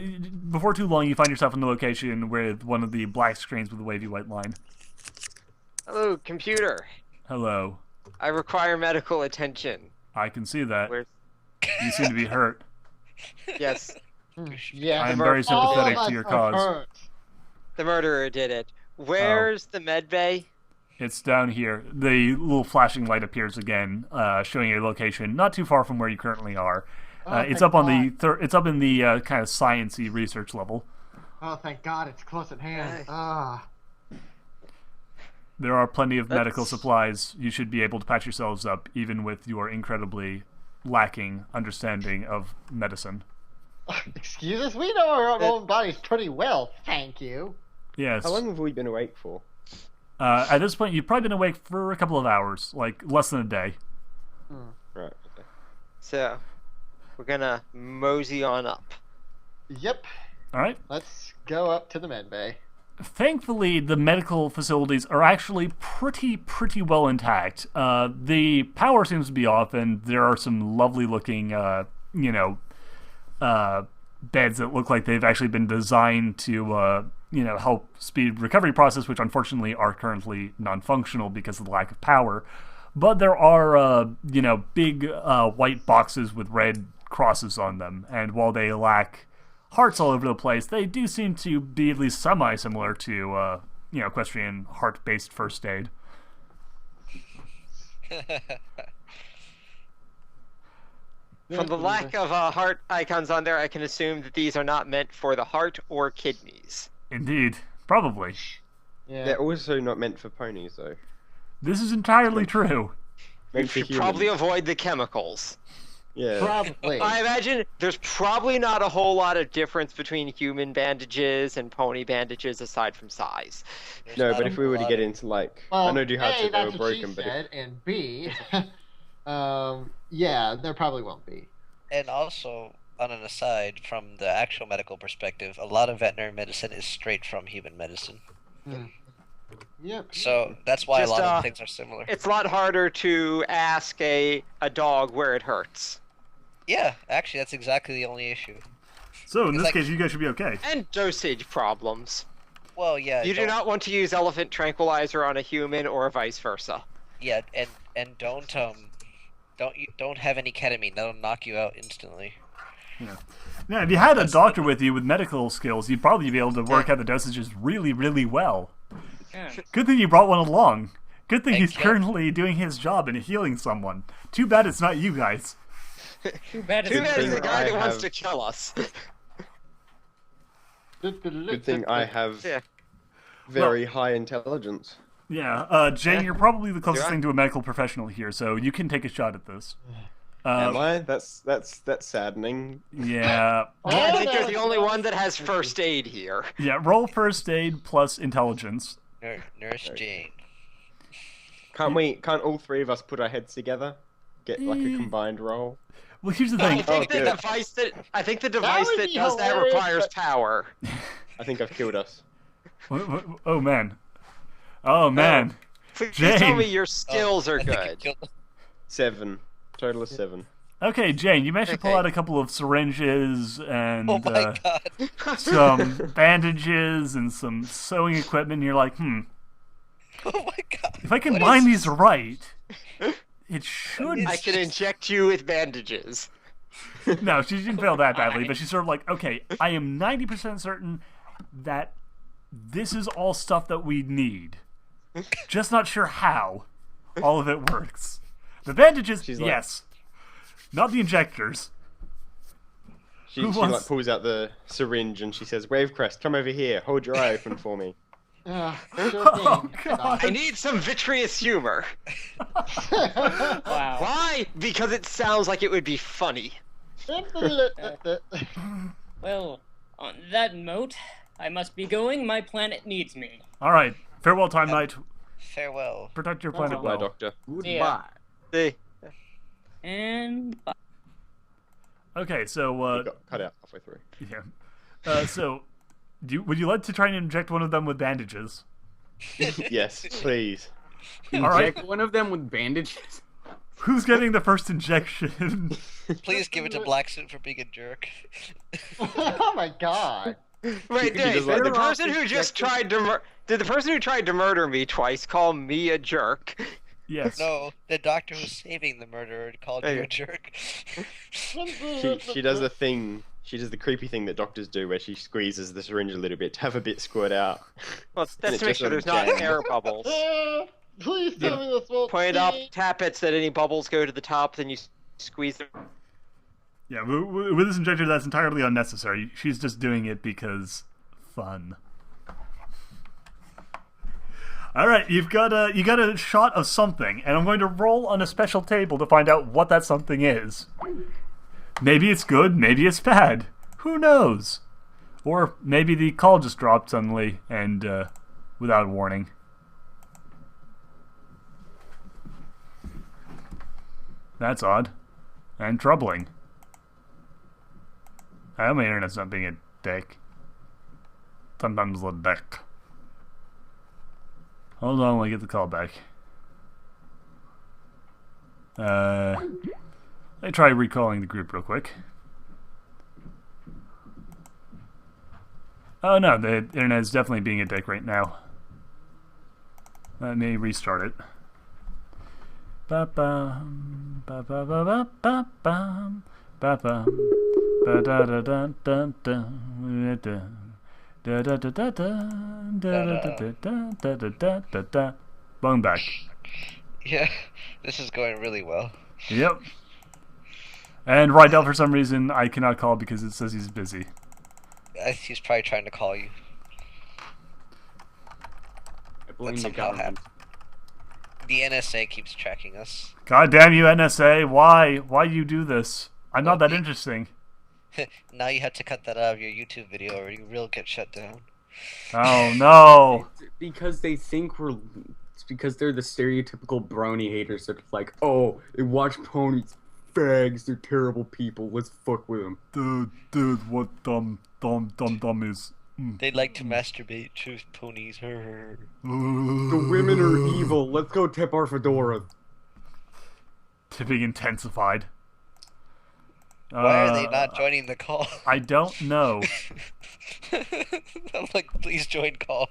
before too long, you find yourself in the location with one of the black screens with a wavy white line. Hello, computer. Hello, I require medical attention. I can see that. Where's... You seem to be hurt. Yes, Yeah, I am The very mur- all sympathetic of to us your are cause. hurt. the murderer did it. Where's the med bay? It's down here. The little flashing light appears again, showing a location not too far from where you currently are. It's thank up on the it's up in the kind of sciencey research level. Oh, thank God, it's close at hand. Nice. Ah. There are plenty of medical That's- supplies. You should be able to patch yourselves up, even with your incredibly lacking understanding of medicine. Excuse us, we know our own bodies pretty well, thank you. Yes. How long have we been awake for? At this point, you've probably been awake for a couple of hours, like less than a day. Right. Okay. So, we're gonna mosey on up. Yep, All right. let's go up to the med bay. Thankfully, the medical facilities are actually pretty well intact. The power seems to be off, and there are some lovely looking, beds that look like they've actually been designed to, help speed recovery process, which unfortunately are currently non-functional because of the lack of power. But there are, big white boxes with red crosses on them, and while they lack hearts all over the place, they do seem to be at least semi-similar to, equestrian heart-based first aid. From the lack of heart icons on there, I can assume that these are not meant for the heart or kidneys. Indeed. Probably. Yeah. They're also not meant for ponies, though. This is entirely true. Meant for Should humans. probably avoid the chemicals. Yeah. Probably. I imagine there's probably not a whole lot of difference between human bandages and pony bandages aside from size. There's No, not but a if we were to lot get of- into like, Well, I know Duhad A, said they that's were what she broken, but said, and B, yeah, there probably won't be. And also, on an aside, from the actual medical perspective, a lot of veterinary medicine is straight from human medicine. Yep. So that's why Just, a lot of things are similar. It's a lot harder to ask a dog where it hurts. Yeah, actually, that's exactly the only issue. So in It's this like- case, you guys should be okay. And dosage problems. Well, yeah. You do don't- not want to use elephant tranquilizer on a human or vice versa. Yeah, and don't have any ketamine. That'll knock you out instantly. Now, if you had a doctor with you with medical skills, you'd probably be able to work out the dosages really well. Yeah. Good thing you brought one along. Good thing And he's kill- currently doing his job and healing someone. Too bad it's not you guys. Too bad it's Too bad it's the thing guy I that wants have- to kill us. good thing I have Yeah. very high intelligence. Yeah, Jane, you're probably the closest I? thing to a medical professional here, so you can take a shot at this. Am I? That's saddening. Yeah. I think you're the only one that has first aid here. Yeah, roll first aid plus intelligence. Nurse Jane. Can't all three of us put our heads together? Get like a Eh. combined roll? Well, here's the I thing. think the good. device that device would that be does that hilarious, requires but- power. I think I've killed us. Oh, man. Oh, man. Please Jane. tell me your skills are I think I good. killed- 7. Total of 7. Okay, Jane, you managed to pull Okay. out a couple of syringes and Oh my god. some bandages and some sewing equipment, and you're like, Oh my god. if I What combine is- these right, it should... I can inject you with bandages. No, she didn't fail that badly, but she's sort of like, okay, I am 90% certain that this is all stuff that we need. Just not sure how all of it works. The bandages, She's like- yes. Not the injectors. She Who like wants- pulls out the syringe and she says, Wavecrest, come over here. Hold your eye open for me. Sure Oh, thing. God. I need some vitreous humor. Wow. Why? Because it sounds like it would be funny. Well, on that note, I must be going. My planet needs me. All right. Farewell, Time Knight. Farewell. Protect your planet Bye, well. Doctor. Goodbye. Yeah. See? And bye. Okay, so It got cut out halfway through. yeah. So, would you like to try and inject one of them with bandages? Yes, please. Inject one of them with bandages. Who's getting the first injection? Please give it to Black Suit for being a jerk. Oh my god. Wait, He does Dave, like did the the- person who just tried to did the person who tried to murder me twice call me a jerk? Yes. No, the doctor who's saving the murderer called you a Okay. jerk. She does the thing. She does the creepy thing that doctors do, where she squeezes the syringe a little bit to have a bit squirt out. Well, And that's it to make just sure sort of there's not jams. air bubbles. Please tell me this won't Point up, sting. tap it so that any bubbles go to the top, then you squeeze them. Yeah, with this injector, that's entirely unnecessary. She's just doing it because fun. All right, you got a shot of something, and I'm going to roll on a special table to find out what that something is. Maybe it's good, maybe it's bad. Who knows? Or maybe the call just dropped suddenly and without warning. That's odd and troubling. I hope my internet's not being a dick. Sometimes a dick. Hold on, let me get the call back. Let me try recalling the group real quick. Oh no, the internet is definitely being a dick right now. Let me restart it. Ba-bum, ba-ba-ba-ba-ba-bum, ba-bum, ba-da-da-da-da-da, da-da-da-da-da, bone back. Yeah, this is going really well. Yep. And Rydell, for some reason, I cannot call because it says he's busy. He's probably trying to call you. I blame the somehow government. The NSA keeps tracking us. God damn you, NSA! Why you do this? I'm not that interesting. Now you have to cut that out of your YouTube video or you will get shut down. Oh no! It's because they think it's because they're the stereotypical brony haters that are like, oh, they watch ponies, fags, they're terrible people, let's fuck with them. Dude, what dumb is? They like to masturbate to ponies. The women are evil, let's go tip our fedoras. Tipping intensified. Why are they not joining the call? I don't know. I'm like, please join call.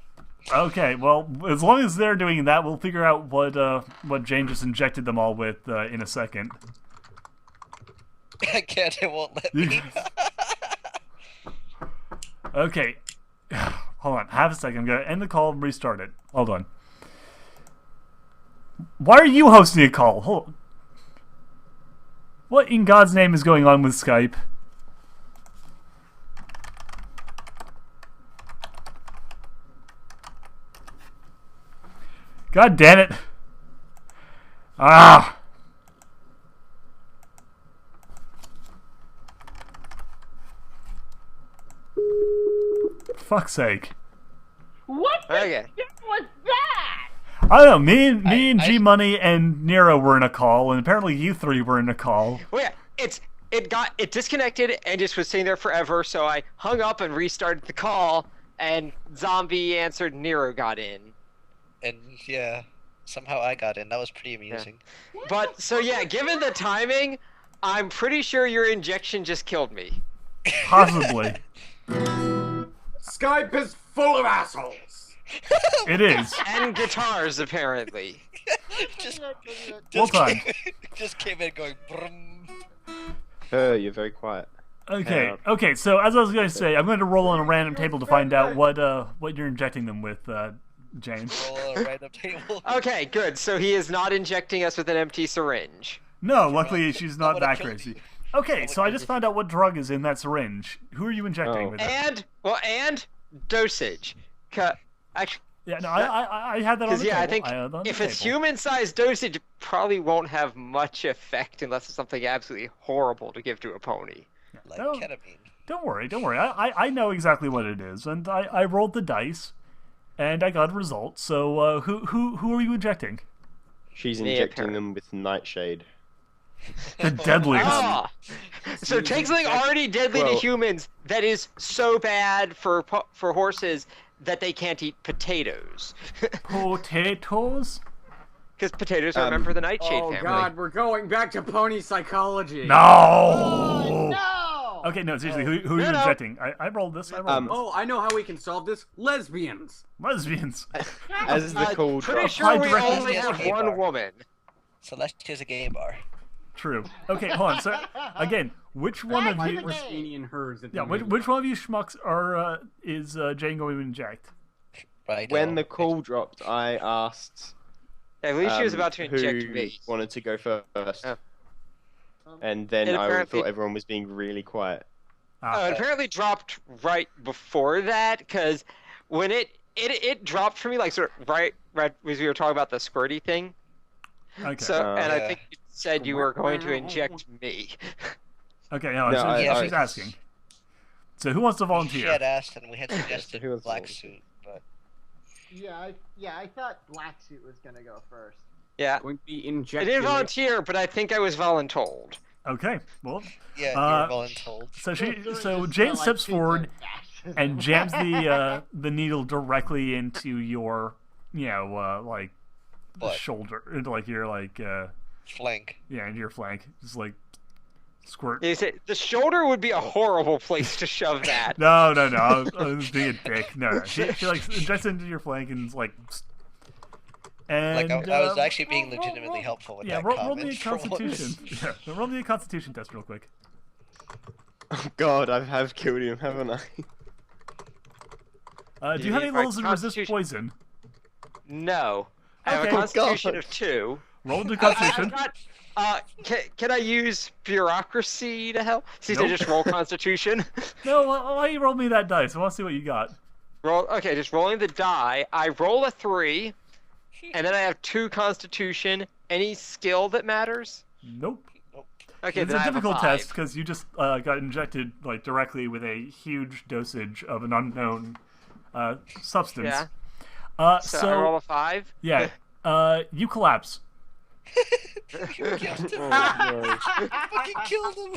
Okay, well, as long as they're doing that, we'll figure out what Jane just injected them all with in a second. I can't, it won't let me. Okay. Hold on, half a second. I'm gonna end the call and restart it. Hold on. Why are you hosting a call? Hold on. What in God's name is going on with Skype? God damn it. Ah. Fuck's sake. What the Okay. shit was that? I don't know, me and I- G Money and Nero were in a call, and apparently you three were in a call. Well, yeah, it disconnected and just was sitting there forever. So I hung up and restarted the call, and Zombie answered. Nero got in. And yeah, somehow I got in. That was pretty amusing. But so yeah, given the timing, I'm pretty sure your injection just killed me. Possibly. Skype is full of assholes! It is. And guitars, apparently. just, Well done. just came in going brum. You're very quiet. Okay, so as I was going to say, I'm going to roll on a random table to find out what you're injecting them with, James. Roll a random table. Okay, good. So he is not injecting us with an empty syringe. No, luckily she's not would've that killed crazy. you. Okay, so I just found out what drug is in that syringe. Who are you injecting Oh. with it? And dosage. Actually, Yeah, no, I had that on because the yeah, table. I think had it on the if it's table. human-sized dosage, it probably won't have much effect unless it's something absolutely horrible to give to a pony. Like No. ketamine. Don't worry. I know exactly what it is, and I rolled the dice, and I got a result. So who are you injecting? She's Me, injecting apparently. them with nightshade. The deadliest. Ah! So take something already deadly to Well- humans that is so bad for horses that they can't eat potatoes. Potatoes? Because potatoes are meant for the nightshade Oh family. God, we're going back to pony psychology. No! No! Okay, no, seriously, who are you No, no. injecting? I rolled this, I rolled this. Oh, I know how we can solve this. Lesbians. Lesbians. As the call Pretty drops. sure we directly only to have the one bar. woman. Celestia's a gay bar. True. Okay, hold on. So, again, which one of Back to you... the We're game. Sweeney and hers. At the Yeah, moment. which one of you schmucks is Jane going to inject? Right. When the call dropped, I asked I believe she was about to inject who me. wanted to go first. Oh. And then And I apparently- thought everyone was being really quiet. It apparently dropped right before that, because when it dropped for me, like sort of right as we were talking about the squirty thing. Okay. So, and I Yeah. think it said you were going to inject me. Okay, no, No, she's asking. So who wants to She volunteer? had asked, and we had suggested Who was black volunteer? suit, but Yeah, I thought Black Suit was gonna go first. Yeah. Going to be I injected. didn't volunteer, but I think I was voluntold. Okay, well, yeah, you Uh, were voluntold. so Doing so this Jane in a, steps like, forward fashion. and jams the needle directly into your, like the Butt. shoulder, into like your Flank. into your flank, just like squirt. You say, the shoulder would be a horrible place to shove that. No, I was being a dick. No, she like injects into your flank and like. And Like, I was actually being legitimately helpful with yeah, that roll me a comment. for once. constitution. Yeah, roll me a constitution test real quick. Oh God, I have killed him, haven't I? Do you have any need my levels of resist constitution- poison? No. I have Okay. a constitution God. of 2. Roll the I've constitution. got, can I use bureaucracy to help? Since I Nope. just roll constitution. No, why you roll me that dice? I want to see what you got. Okay, just rolling the die. I roll a 3, and then I have 2 constitution. Any skill that matters? Nope. Okay, It's then a I have difficult 5. test because you just got injected like directly with a huge dosage of an unknown substance. Yeah. So, I roll a 5. yeah, you collapse. You killed him. Oh, no. Fucking killed him.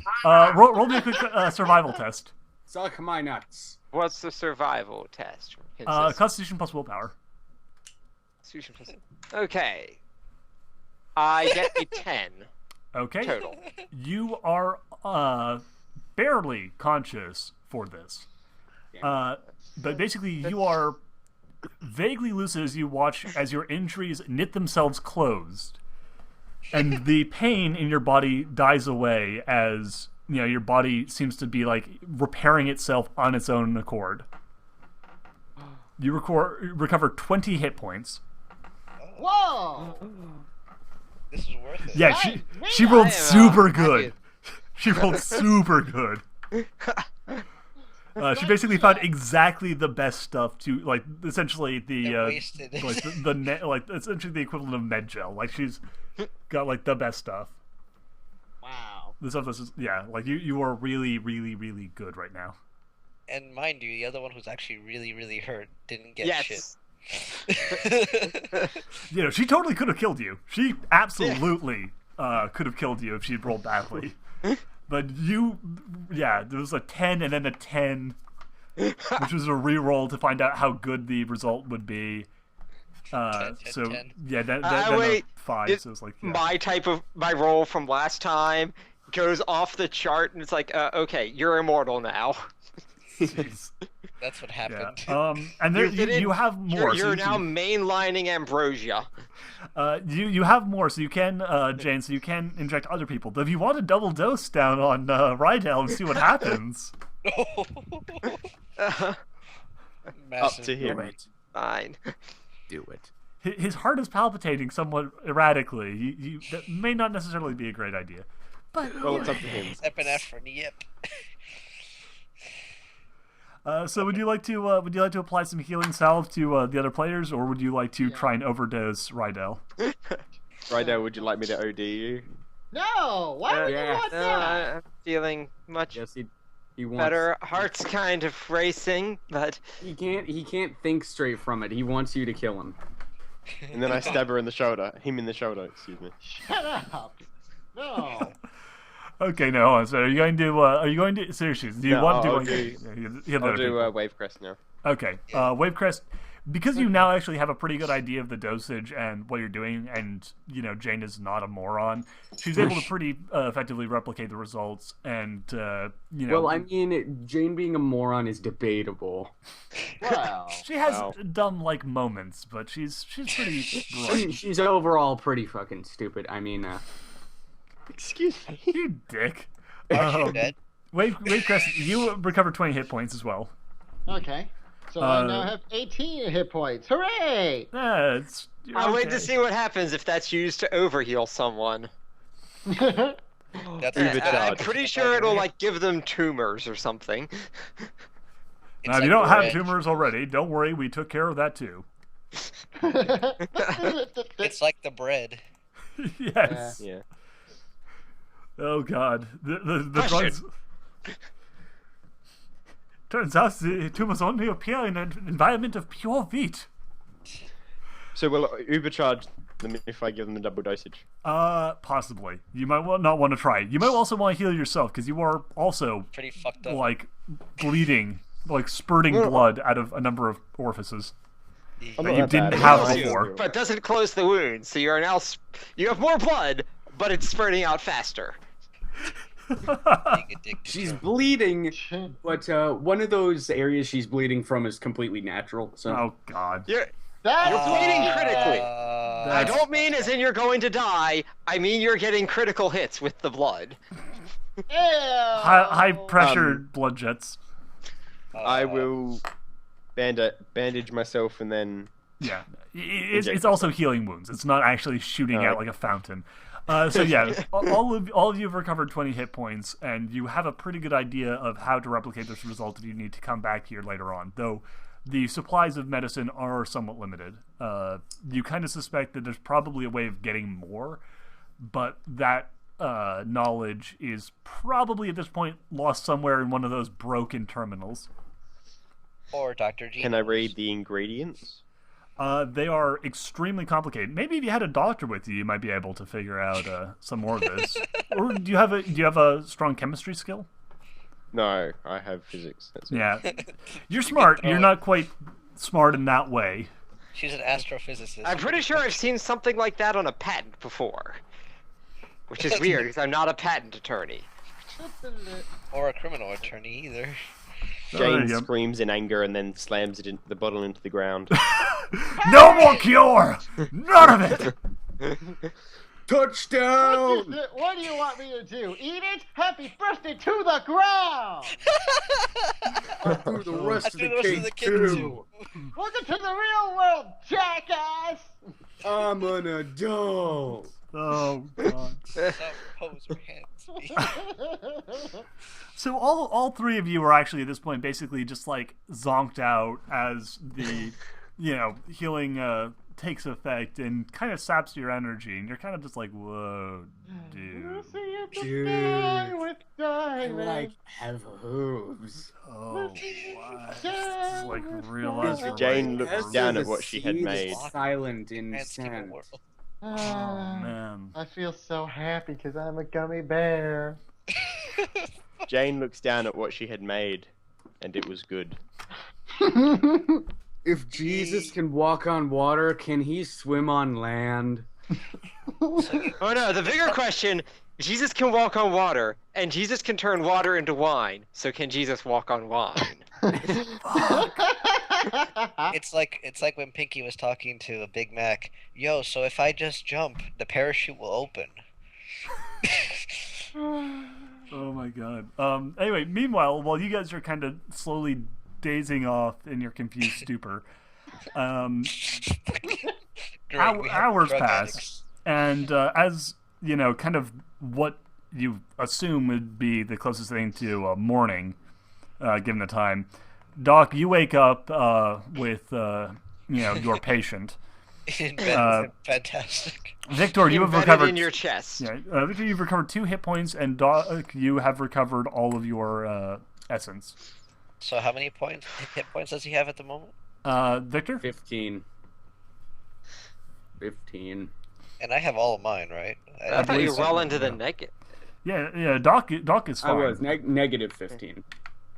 Roll me a quick survival test. Suck my nuts. What's the survival test? Constitution plus willpower. Constitution plus- Okay. I get a 10 Okay. total. You are barely conscious for this. But basically, you are vaguely lucid as you watch as your injuries knit themselves closed. And the pain in your body dies away as, your body seems to be like repairing itself on its own accord. You recover 20 hit points. Whoa! This is worth it. Yeah, Nice, she man. rolled I am, super happy. good. She rolled super good. She basically found exactly the best stuff to like, essentially Get wasted. essentially the equivalent of med gel. Like she's got like the best stuff. Wow. The stuff that's just, like you are really, really, really good right now. And mind you, the other one who's actually really, really hurt didn't get Yes. shit. She totally could have killed you. She absolutely could have killed you if she'd rolled badly. But there was a 10 and then a 10, which was a re-roll to find out how good the result would be. 10, So 10. yeah, then a wait, 5. it- So it's like My roll from last time goes off the chart, and it's like, okay, you're immortal now. jeez. That's what Yeah. happened. And there You didn't- you have more. You're so now you mainlining ambrosia. you have more, so you can Jane, so you can inject other people. But if you want a double dose down on Rydell and see what happens, Up Massive. to him. Fine. Do it. his heart is palpitating somewhat erratically. That may not necessarily be a great idea. But Well, it's up to him. Epinephrine, yep. so would you like to apply some healing salve to the other players, or would you like to try and overdose Rydell? Right now, would you like me to OD you? No! Why would you Yeah. want No, that? I'm feeling much Yes, he wants. better. Heart's kind of racing, but He can't think straight from it. He wants you to kill him. And then I stab her in the shoulder. Him in the shoulder, excuse me. Shut up! No. Okay, no, hold on. So are you going to seriously? Do you No, want to? I'll do Wave Crest now. Okay, Wave Crest. Because you now actually have a pretty good idea of the dosage and what you're doing, and Jane is not a moron. She's able to pretty effectively replicate the results, and Well, I mean, Jane being a moron is debatable. Well. she has dumb moments, but she's pretty bright. She's overall pretty fucking stupid. I mean, Excuse me. You dick. Dead. Wave Crest, you recovered 20 hit points as well. Okay. So I now have 18 hit points. Hooray! You're I'll wait to okay. see what happens if that's used to overheal someone. That's I'm pretty sure it'll give them tumors or something. Now, if you don't have tumors already, don't worry, we took care of that too. It's like the bread. Yes. Yeah. Oh God, the drugs. Turns out the tumors only appear in an environment of pure wheat. So will Ubercharge them if I give them the double dosage? Possibly. You might not want to try it. You might also want to heal yourself because you are also Pretty fucked up. Bleeding, spurting blood out of a number of orifices I'm that not you that didn't bad. have Yeah. before. But doesn't close the wound, so you are now you have more blood, but it's spurting out faster. Being addicted she's to- bleeding, but one of those areas she's bleeding from is completely natural. So Oh God. You're That's bleeding critically. I That's- don't mean as in you're going to die. I mean you're getting critical hits with the blood. Ew. High pressure blood jets. I will bandage myself and then. Yeah, it's also healing wounds. It's not actually shooting out like a fountain. So yeah, all of you have recovered 20 hit points, and you have a pretty good idea of how to replicate this result if you need to come back here later on. Though the supplies of medicine are somewhat limited. You kind of suspect that there's probably a way of getting more, but that knowledge is probably at this point lost somewhere in one of those broken terminals. Or Dr. G. Can I read the ingredients? They are extremely complicated. Maybe if you had a doctor with you, you might be able to figure out some more of this. Or do you have a strong chemistry skill? No, I have physics. That's it. Yeah, you're smart. You're not quite smart in that way. She's an astrophysicist. I'm pretty sure I've seen something like that on a patent before. Which is weird, because I'm not a patent attorney. Or a criminal attorney either. there you Jane go. screams in anger and then slams the bottle into the ground. No more cure. None of it. touchdown! What do you want me to do? Eat it? Happy birthday to the ground! Do the rest of Do the the rest of the cake cake too. too. Welcome to the real world, jackass! I'm an adult. Oh God. Some poser hands. So all three of you are actually at this point basically just zonked out as the healing takes effect and kind of saps your energy, and you're kind of just like, whoa, dude. Dude. I like have hooves. Oh, what? Just realize you're Jane right. looks down at what she had Sea made. that's silent in Hands keep it sand. world. Oh man. I feel so happy because I'm a gummy bear. Jane looks down at what she had made, and it was good. If Jesus can walk on water, can he swim on land? Oh no, the bigger question, Jesus can walk on water, and Jesus can turn water into wine, so can Jesus walk on wine? It's like when Pinky was talking to a Big Mac. Yo, so if I just jump, the parachute will open. Oh my God. Anyway, meanwhile, while you guys are kind of slowly dazing off in your confused stupor, Great, we have hours drug pass, addicts. and as kind of what you assume would be the closest thing to morning, given the time. Doc, you wake up with your patient. In bed, fantastic. Victor, you have Embedded recovered in your chest. Yeah, Victor, you've recovered 2 hit points, and Doc, you have recovered all of your essence. So how many hit points does he have at the moment? Victor? 15. 15. And I have all of mine, right? I thought you were well into the yeah. negative. Yeah. Doc is I fine. was negative 15.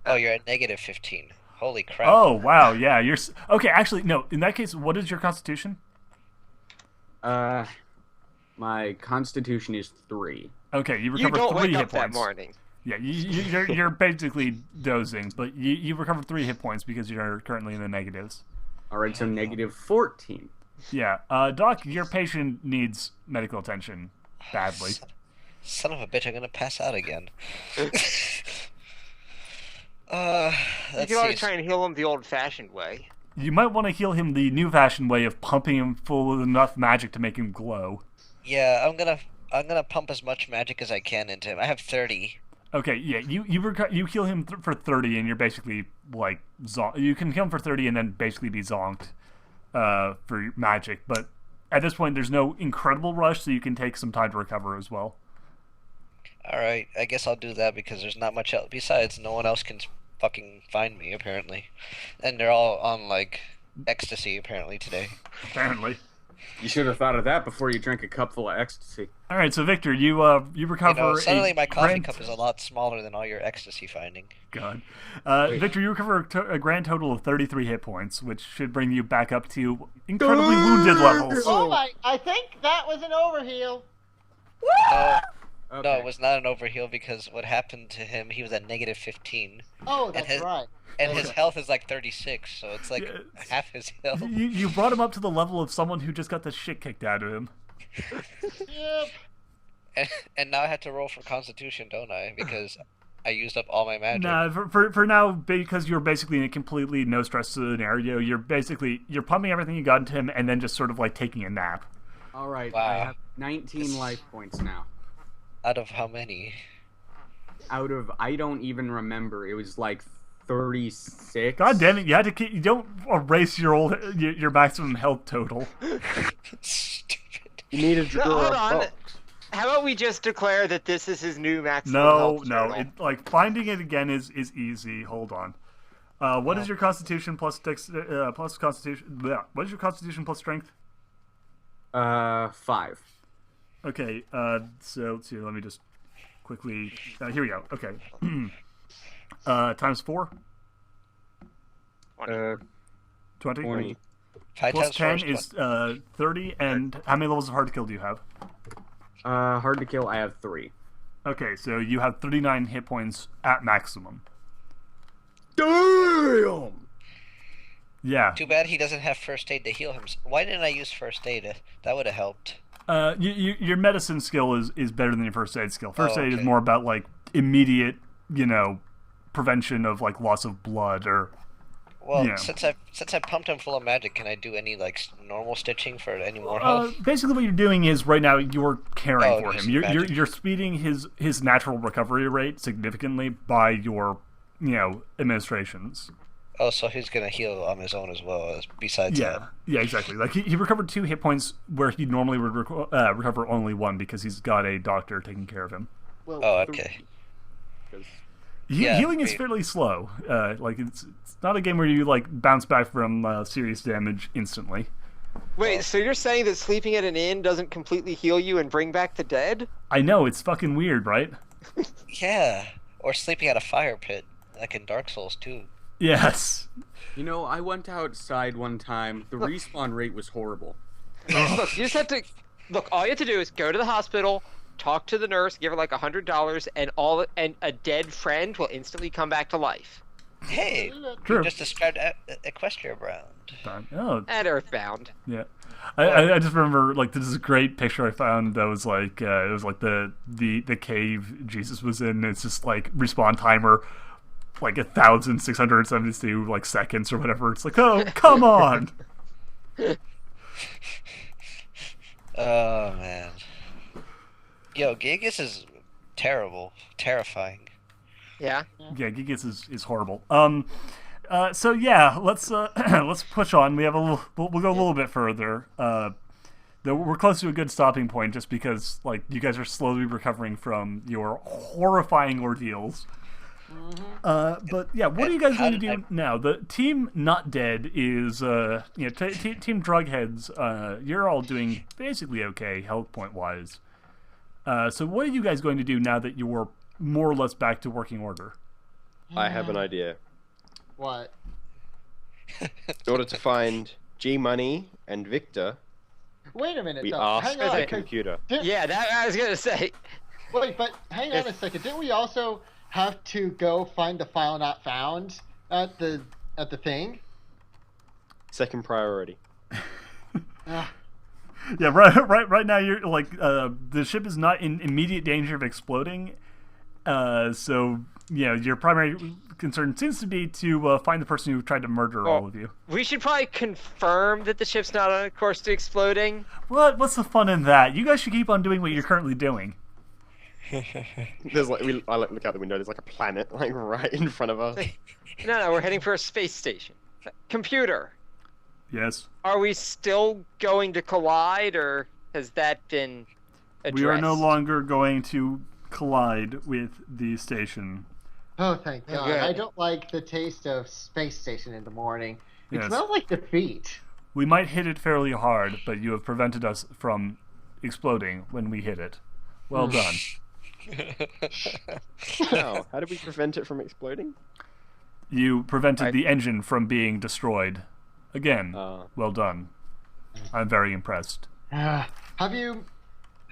Oh, you're at negative 15. Holy crap. Oh wow, yeah. You're okay. Actually, no. In that case, what is your constitution? My constitution is 3. Okay, you You recover don't 3 wake hit up that points. morning. Yeah, you're basically dozing, but you recovered 3 hit points because you're currently in the negatives. All right, so negative 14. Yeah, Doc, your patient needs medical attention badly. Son of a bitch, I'm gonna pass out again. You Let's can always see. try and heal him the old-fashioned way. You might want to heal him the new-fashioned way of pumping him full of enough magic to make him glow. Yeah, I'm gonna pump as much magic as I can into him. I have 30. Okay, yeah, you heal him for 30, and you're basically like you can heal him for 30 and then basically be zonked for magic. But at this point, there's no incredible rush, so you can take some time to recover as well. Alright, I guess I'll do that because there's not much else. Besides, no one else can fucking find me, apparently. And they're all on, like, ecstasy, apparently, today. Apparently. You should have thought of that before you drank a cup full of ecstasy. All right, so Victor, you recover. Suddenly my coffee grand... cup is a lot smaller than all your ecstasy finding. God, Victor, you recover a grand total of 33 hit points, which should bring you back up to incredibly wounded levels. Oh my! I think that was an overheal. No, it was not an overheal because what happened to him, he was at negative 15. Oh, that's right. And his health is like 36, so it's like half his health. You brought him up to the level of someone who just got the shit kicked out of him. Yep. And now I have to roll for Constitution, don't I? Because I used up all my magic. Nah, for now, because you're basically in a completely no stress scenario, you're pumping everything you got into him and then just sort of like taking a nap. All right, Wow. I have 19 life points now. Out of how many? Out of, I don't even remember. It was like 36. God damn it! You don't erase your maximum health total. Stupid. You need a drawer Hold of on. books. How about we just declare that this is his new maximum health No, total? like finding it again is easy. Hold on. What is your Constitution plus plus Constitution? Yeah. What is your Constitution plus Strength? 5. Okay. So let's see. Let me just quickly. Here we go. Okay. Times 4. 20. 20. 5 Plus times 10 four is 30. And how many levels of hard to kill do you have? Hard to kill, I have 3. Okay, so you have 39 hit points at maximum. Damn! Yeah. Too bad he doesn't have first aid to heal him. Why didn't I use first aid? That would have helped. Your medicine skill is better than your first aid skill. First aid is okay. more about like immediate, prevention of like loss of blood or. Well, Yeah. since I pumped him full of magic, can I do any like normal stitching for any more health? Basically, what you're doing is right now you're caring for just him. You're magic. you're speeding his natural recovery rate significantly by your administrations. Oh, so he's gonna heal on his own as well. Besides that. Yeah, exactly. Like he recovered 2 hit points where he normally would recover only 1 because he's got a doctor taking care of him. Well, Oh, okay. Yeah, Healing is great. fairly slow. Like it's not a game where you like bounce back from serious damage instantly. Wait, so you're saying that sleeping at an inn doesn't completely heal you and bring back the dead? I know, it's fucking weird, right? Yeah, or sleeping at a fire pit, like in Dark Souls too. Yes. You know, I went outside one time. The respawn rate was horrible. Look, you just have to... Look, all you have to do is go to the hospital, talk to the nurse, give her like $100, and a dead friend will instantly come back to life. Hey, True. you just described Equestria Ground. Oh, And Earthbound. yeah. I just remember like this is a great picture I found that was like it was like the cave Jesus was in. It's just like respawn timer like 1,672 like seconds or whatever. It's like, oh, come on. Oh man. Yo, Gigas is terrifying. Yeah? Yeah, Gigas is horrible. So yeah, let's let's push on. We have we'll go a little bit further. Though we're close to a good stopping point, just because like you guys are slowly recovering from your horrifying ordeals. But yeah, what are you guys How going to did do now? The team not dead is team drugheads. You're all doing basically okay health point wise. So what are you guys going to do now that you're more or less back to working order? I have an idea. What? In order to find G Money and Victor, Wait a minute, we though. ask Hang on. the computer. Yeah, that I was gonna say. Wait, but hang on a second. Didn't we also have to go find the file not found at the thing? Second priority. Ah, Yeah, right now you're like the ship is not in immediate danger of exploding. So your primary concern seems to be to find the person who tried to murder all of you. We should probably confirm that the ship's not on a course to exploding. What's the fun in that? You guys should keep on doing what you're currently doing. There's I look out the window. There's like a planet right in front of us. No, we're heading for a space station. Computer, Yes. are we still going to collide, or has that been addressed? We are no longer going to collide with the station. oh, thank God. good. I don't like the taste of space station in the morning. It Yes. smells like defeat. We might hit it fairly hard, but you have prevented us from exploding when we hit it. Well done. How? How did we prevent it from exploding? You prevented the engine from being destroyed. Again, well done. I'm very impressed. Have you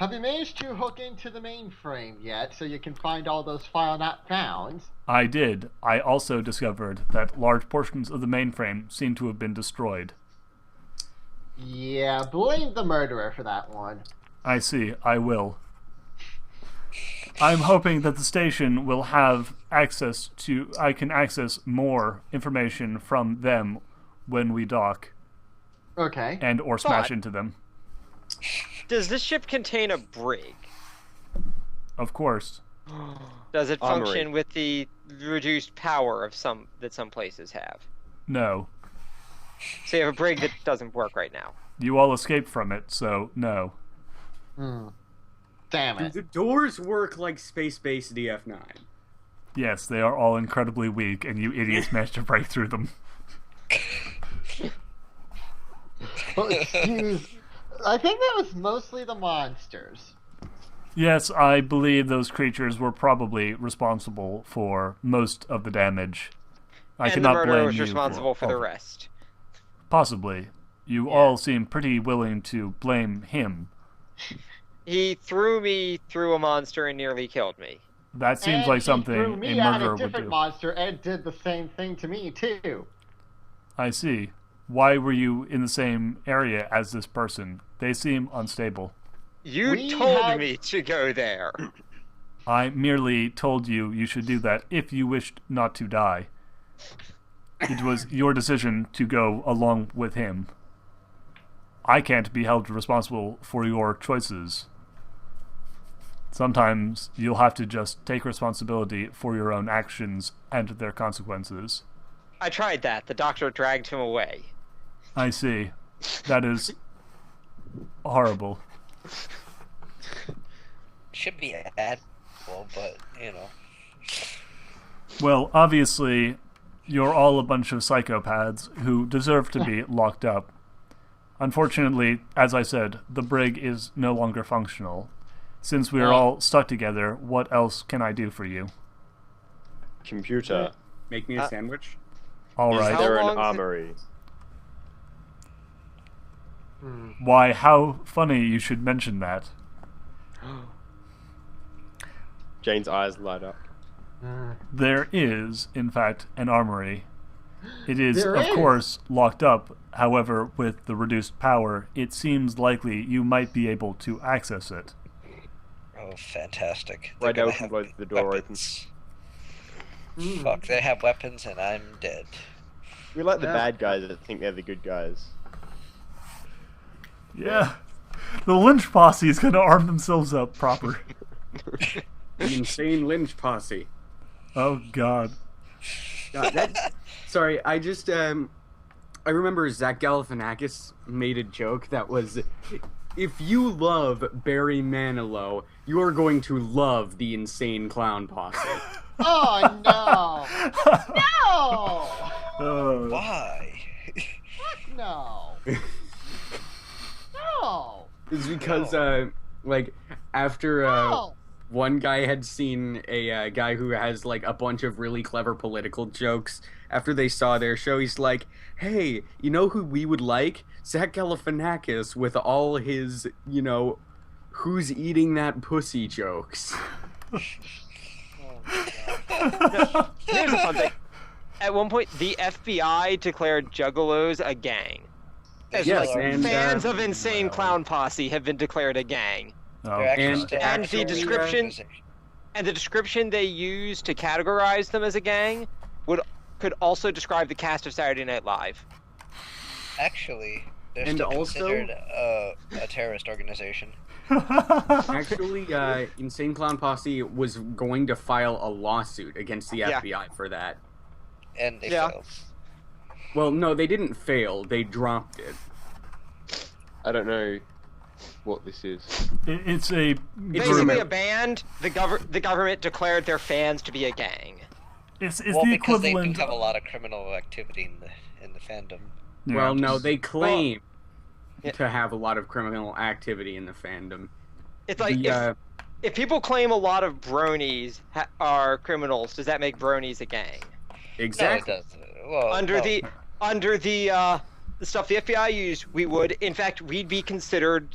managed to hook into the mainframe yet, so you can find all those file not found? I did. I also discovered that large portions of the mainframe seem to have been destroyed. Yeah, blame the murderer for that one. I see. I will. I'm hoping that the station will have access to... I can access more information from them when we dock Okay. and or smash into them. Does this ship contain a brig? Of course. Does it Armory. function with the reduced power of some places have? No. So you have a brig that doesn't work right now. You all escaped from it, so no. Damn Do it. the doors work like space-based DF9? Yes, they are all incredibly weak, and you idiots managed to break through them. Oh, excuse. I think that was mostly the monsters. Yes, I believe those creatures were probably responsible for most of the damage. I And the cannot murderer blame was you responsible for the oh, rest. Possibly. You all seem pretty willing to blame him. He threw me through a monster and nearly killed me. That seems And like he something threw a me at murderer a would different do. monster and did the same thing to me too. I see. Why were you in the same area as this person? They seem unstable. You We told had- me to go there. I merely told you you should do that if you wished not to die. It was your decision to go along with him. I can't be held responsible for your choices. Sometimes you'll have to just take responsibility for your own actions and their consequences. I tried that. The doctor dragged him away. I see. That is horrible. Should be admirable, but Well, obviously, you're all a bunch of psychopaths who deserve to be locked up. Unfortunately, as I said, the brig is no longer functional. Since we are all stuck together, what else can I do for you? Computer. Make me a sandwich. All Is right. there How an long is it- armory? Why, how funny you should mention that. Jane's eyes light up. There is, in fact, an armory. It is, There of is? course, locked up. However, with the reduced power, it seems likely you might be able to access it. oh, fantastic. Right They're now gonna we can have blow the door weapons. Fuck, they have weapons and I'm dead. We like the Yeah. bad guys that think they're the good guys. Yeah. The lynch posse is going to arm themselves up proper. The insane lynch posse. Oh, God. God, sorry, I just I remember Zach Galifianakis made a joke that was, if you love Barry Manilow, you are going to love the insane clown posse. Oh no! No! Why? Fuck no! No! It's because like after No! one guy had seen a guy who has like a bunch of really clever political jokes. After they saw their show, he's like, "Hey, you know who we would like? Zach Galifianakis with all his, who's eating that pussy jokes." Here's the fun thing. At one point, the FBI declared Juggalos a gang. Yes, and Fans of Insane Clown Posse have been declared a gang. Oh, They're God. And the description and the description they use to categorize them as a gang could also describe the cast of Saturday Night Live. Actually, they're And still also- considered a terrorist organization. Actually, Insane Clown Posse was going to file a lawsuit against the Yeah. FBI for that. And they Yeah. failed. Well, no, they didn't fail. They dropped it. I don't know what this is. It's a Basically, a band. The government declared their fans to be a gang. it's Well, the because they do equivalent. have a lot of criminal activity in the fandom. Yeah. Well, no, they claim yeah. to have a lot of criminal activity in the fandom. It's like The, if people claim a lot of bronies are criminals, does that make bronies a gang? exactly. No, it doesn't. Well, Under the stuff the FBI used, we would. In fact, we'd be considered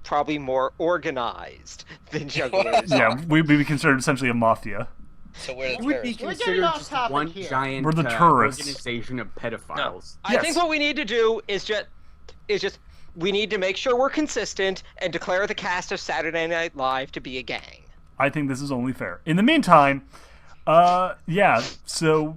probably more organized than Juggalos. Yeah, we'd be considered essentially a mafia. So we're the It would be terrorists. We're getting considered off just topic one here. giant We're the tourists. organization of pedophiles. I Yes. think what we need to do is just we need to make sure we're consistent and declare the cast of Saturday Night Live to be a gang. I think this is only fair. In the meantime, yeah. So,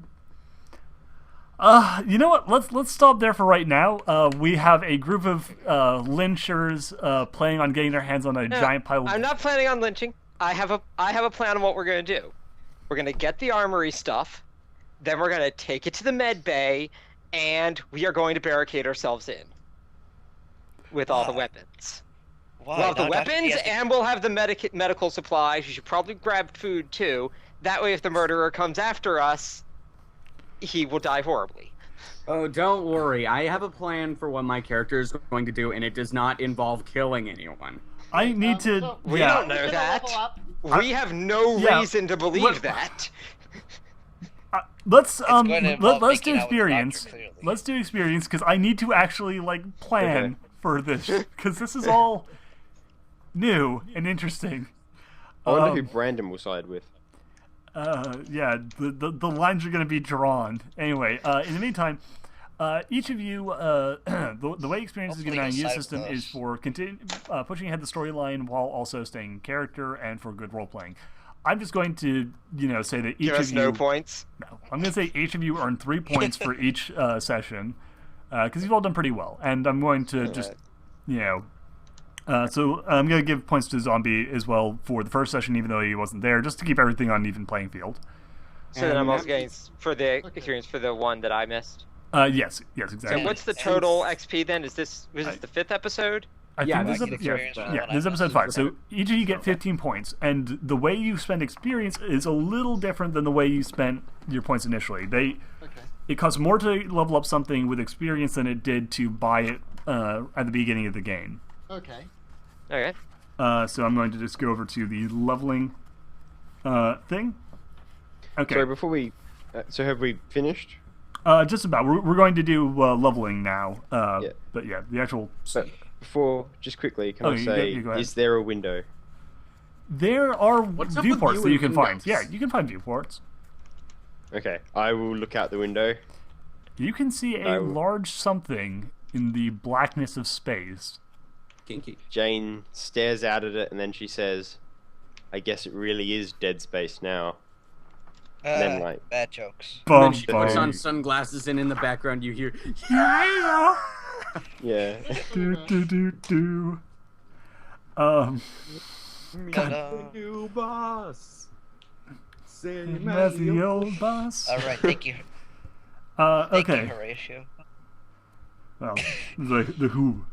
you know what? Let's stop there for right now. We have a group of lynchers planning on getting their hands on a giant pile. I'm not planning on lynching. I have a plan on what we're gonna do. We're gonna get the armory stuff, then we're gonna take it to the med bay, and we are going to barricade ourselves in with all the weapons. Why? We'll have the Not weapons, after- and we'll have the medical supplies. You should probably grab food too. That way, if the murderer comes after us, he will die horribly. Oh, don't worry. I have a plan for what my character is going to do, and it does not involve killing anyone. I need to. So We yeah. don't know we're gonna that. level up. We have no Yeah. reason to believe What- that. Let's going to involve let's do making out with the experience. doctor, clearly. Let's do experience because I need to actually like plan Okay. for this because this is all new and interesting. I wonder Um, who Brandon will side with. Yeah, the lines are going to be drawn. Anyway, in the meantime, each of you, the way experience is given on Hopefully a you'll system side with is us. for pushing ahead the storyline while also staying in character and for good role playing. I'm just going to, say that each Give of us you. no points. No, I'm going to say each of you earn 3 points for each session because you've all done pretty well, and I'm going to just, so I'm going to give points to Zombie as well for the first session, even though he wasn't there, just to keep everything on even playing field. So then I'm And also that- getting for the experience for the one that I missed. Yes, So exactly. what's the total XP then? Was this the 5th episode? I Yeah, think this that's is the experience for the yeah, one this is I episode missed. 5. So each of you get 15 points, and the way you spend experience is a little different than the way you spent your points initially. Okay. It costs more to level up something with experience than it did to buy it at the beginning of the game. Okay. Okay. So I'm going to just go over to the leveling thing. Okay. Sorry, before we... so have we finished? Just about. We're going to do leveling now. Yeah. But yeah, the actual... But before, just quickly, can Oh, I you go- say, you go ahead. is there a window? There are What's up with viewports you that you and can find. windows? Yeah, you can find viewports. Okay, I will look out the window. You can see a Oh. large something in the blackness of space. Kinky. Jane stares out at it and then she says, I guess it really is dead space now. then, like- bad jokes. And then Bum, she puts bum. on sunglasses, and in the background you hear, Yeah. Yeah. do, do, do, do. Ta-da. new boss. Same As the old boss. All right, thank you. Thank you, Okay. Horatio. Well, the who.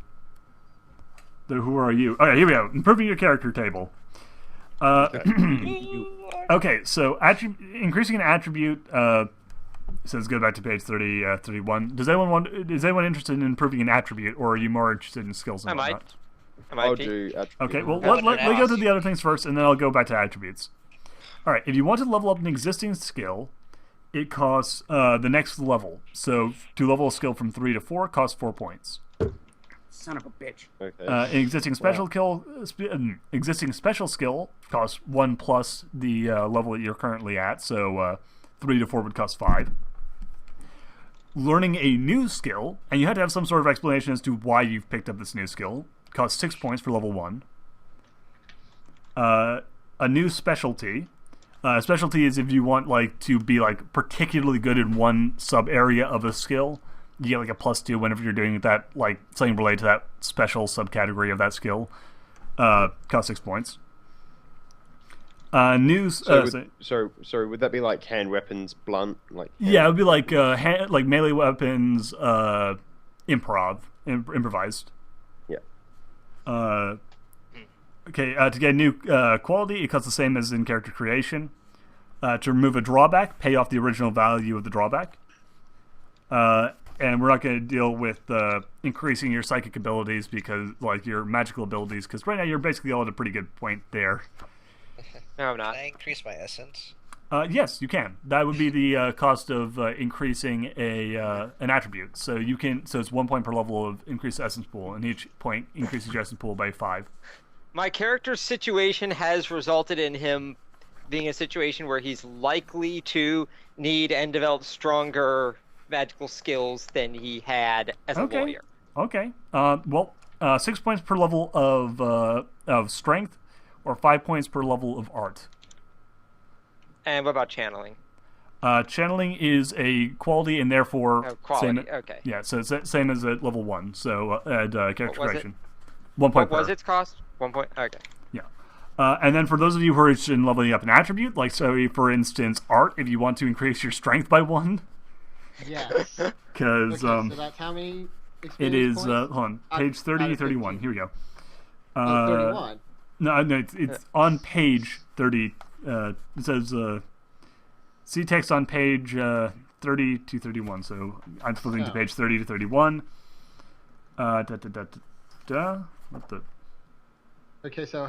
The who are you? Okay, here we go. Improving your character table. Okay, so increasing an attribute says go back to page 31. Is anyone interested in improving an attribute, or are you more interested in skills and whatnot? I'll do. Okay, well, let me go through the other things first, and then I'll go back to attributes. All right, if you want to level up an existing skill, it costs the next level. So to level a skill from 3 to 4 costs 4 points. Son of a bitch. Okay. An existing special skill costs 1 plus the level that you're currently at. So 3 to 4 would cost 5. Learning a new skill, and you had to have some sort of explanation as to why you've picked up this new skill, costs 6 points for level 1. A new specialty. Specialty is if you want to be particularly good in one sub area of a skill. You get a +2 whenever you're doing that, something related to that special subcategory of that skill. Costs 6 points. Sorry, would that be hand weapons, blunt? Yeah, it would be melee weapons, improvised. Yeah. Okay, to get a new quality, it costs the same as in character creation. To remove a drawback, pay off the original value of the drawback. And we're not going to deal with increasing your psychic abilities because, your magical abilities, because right now you're basically all at a pretty good point there. No, I'm not. Can I increase my essence? Yes, you can. That would be the cost of increasing an attribute. So you can. So it's 1 point per level of increased essence pool, and each point increases your essence pool by 5. My character's situation has resulted in him being a situation where he's likely to need and develop stronger magical skills than he had as a lawyer. Okay. 6 points per level of strength, or 5 points per level of art. And what about channeling? Channeling is a quality, and therefore quality. Okay. Yeah, so it's same as at level 1. So at character creation, 1 point. What was its cost? 1 point. Okay. Yeah. And then for those of you who are interested in leveling up an attribute, for instance, art, if you want to increase your strength by 1. Yes. Because so that's how many experience it is points? Hold on, page 30, 31. Here we go. 31. No, it's on page 30. It says see text on page 30 to 31. So I'm flipping to page 30 to 31. What the? Okay, so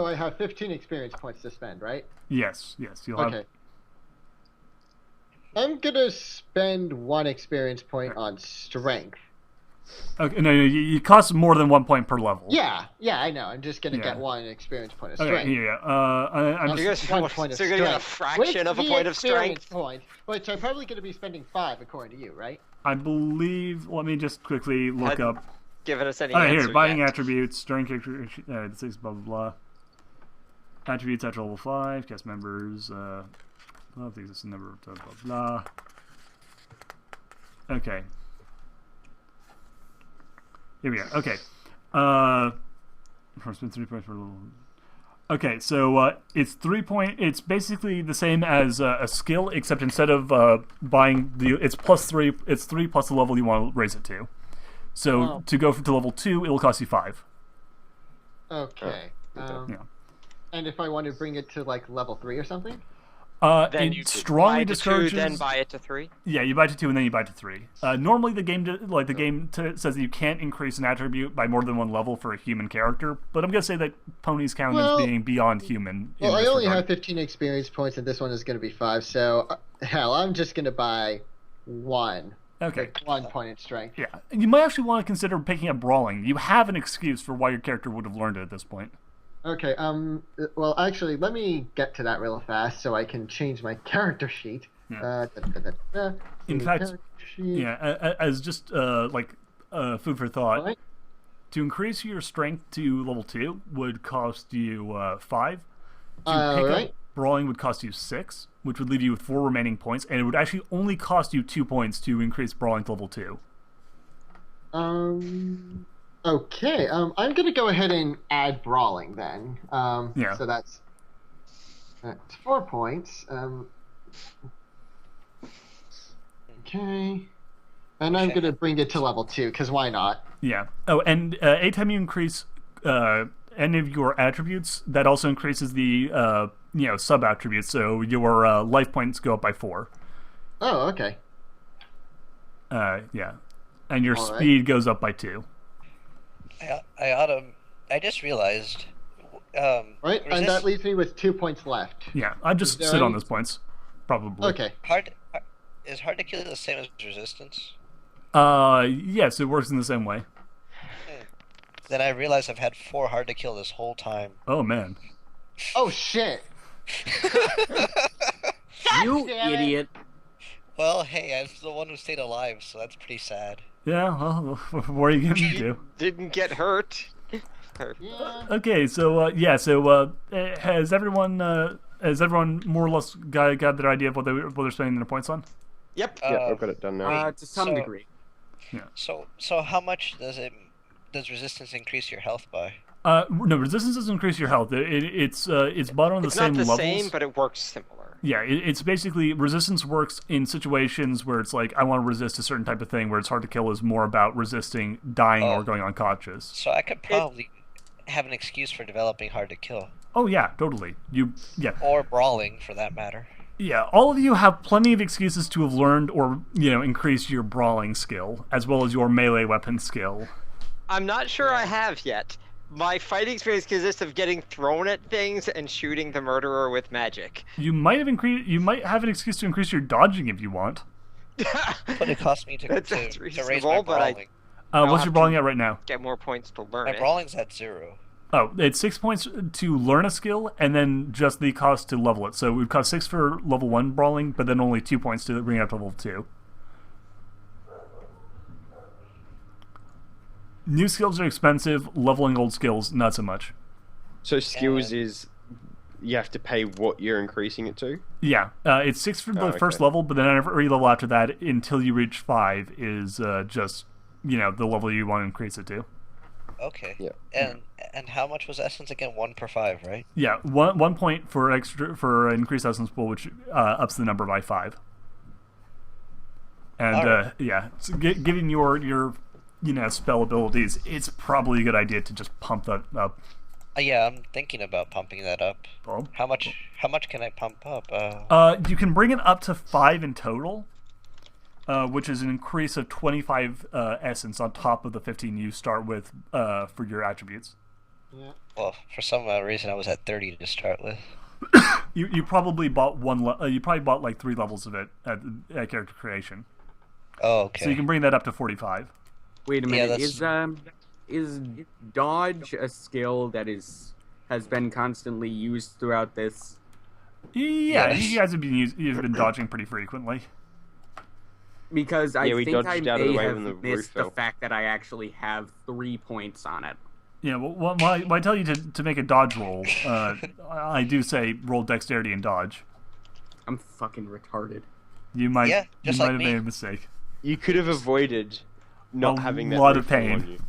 I have 15 experience points to spend, right? Yes, you'll have. Okay. I'm gonna spend 1 experience point on strength. Okay, no, you cost more than 1 point per level. Yeah, I know. I'm just gonna get 1 experience point of strength. Okay, yeah. I'm just. You're gonna get a fraction of a point of strength. Which I'm probably gonna be spending 5 according to you, right? I believe. Let me just quickly look up. Given us any answer. Here, binding attributes, during character, 6, blah blah blah. Attributes at level 5, cast members. I think this is number blah blah blah. Okay. Here we go. Okay. Spend 3 points per level. Okay, so it's 3 point. It's basically the same as a skill, except instead of buying it's +3. It's 3 plus the level you want to raise it to. So to go to level 2, it'll cost you 5. Okay. Yeah. And if I want to bring it to level 3 or something? Then it you strongly buy to 2, discourages. then buy it to 3. Yeah, you buy to 2 and then you buy to 3. Normally, the game says that you can't increase an attribute by more than 1 level for a human character, but I'm gonna say that ponies count as being beyond human. Well, I only have 15 experience points, and this one is gonna be 5. So, hell, I'm just gonna buy 1. Okay. 1 point in strength. Yeah, you might actually want to consider picking up brawling. You have an excuse for why your character would have learned it at this point. Okay, well, actually, let me get to that real fast so I can change my character sheet. Yeah. In fact, as just food for thought, Right. to increase your strength to level 2 would cost you 5. To pick right. up brawling would cost you 6, which would leave you with 4 remaining points, and it would actually only cost you 2 points to increase brawling to level 2. Okay, I'm gonna go ahead and add brawling then. Yeah. So that's 4 points. Okay. And I'm gonna bring it to level 2, because why not? Yeah. Oh, and anytime you increase any of your attributes, that also increases the sub attributes. So your life points go up by 4. Oh, okay. Yeah, and your All right. speed goes up by 2. I just realized. Right, and that leaves me with 2 points left. Yeah, I'd just there sit on any- those points, probably. Okay. Is hard to kill the same as resistance? Yes, it works in the same way. Then I realize I've had 4 hard to kill this whole time. Oh man. Oh shit! You damn it. idiot. Well, hey, I was the one who stayed alive, so that's pretty sad. Yeah, well, what are you gonna do? Didn't get hurt. Yeah. Okay, so has everyone more or less got their idea of what they're spending their points on? Yep. Yeah, I've got it done now. To some so- degree. So how much does resistance increase your health by? No, resistance doesn't increase your health. It's bought on the It's same not the levels. same, but it works similar. Yeah, it's basically resistance works in situations where it's like I want to resist a certain type of thing. Where it's hard to kill is more about resisting dying or going unconscious. So I could probably have an excuse for developing hard to kill, Oh yeah, totally. or brawling for that matter. Yeah, all of you have plenty of excuses to have learned or increased your brawling skill as well as your melee weapon skill. I'm not sure I have yet. My fighting experience consists of getting thrown at things and shooting the murderer with magic. You might have an excuse to increase your dodging if you want. But it costs me to That sounds raise my reasonable, but I- brawling. What's have your brawling to- at right now? Get more points to learn My it. brawling's at 0. Oh, it's 6 points to learn a skill, and then just the cost to level it. So it would cost 6 for level 1 brawling, but then only 2 points to bring it up to level 2. New skills are expensive. Leveling old skills, not so much. So skills is you have to pay what you're increasing it to. Yeah, it's 6 for the first okay. level, but then every level after that, until you reach 5, is just the level you want to increase it to. Okay. Yeah. And how much was essence again? 1 per 5, right? Yeah, 1 point for increased essence pool, which ups the number by 5. And Alright. so given your spell abilities, it's probably a good idea to just pump that up. Yeah, I'm thinking about pumping that up. Well, How much can I pump up? you can bring it up to 5 in total, which is an increase of 25 essence on top of the 15 you start with for your attributes. Well, for some reason I was at 30 to start with. You probably bought you probably bought like 3 levels of it at character creation, Oh, okay. so you can bring that up to 45. Wait a Yeah, minute. Is dodge a skill that has been constantly used throughout this? Yeah, Yes. you guys have you've been dodging pretty frequently. Because I Yeah, we think dodged I out of the may way have when the roof missed the fell. fact that I actually have 3 points on it. Yeah, well, when I tell you to make a dodge roll, I do say roll dexterity and dodge. I'm fucking retarded. You might Yeah, you just might like have me. made a mistake. You could have avoided not A having that lot roof of fall pain. on you.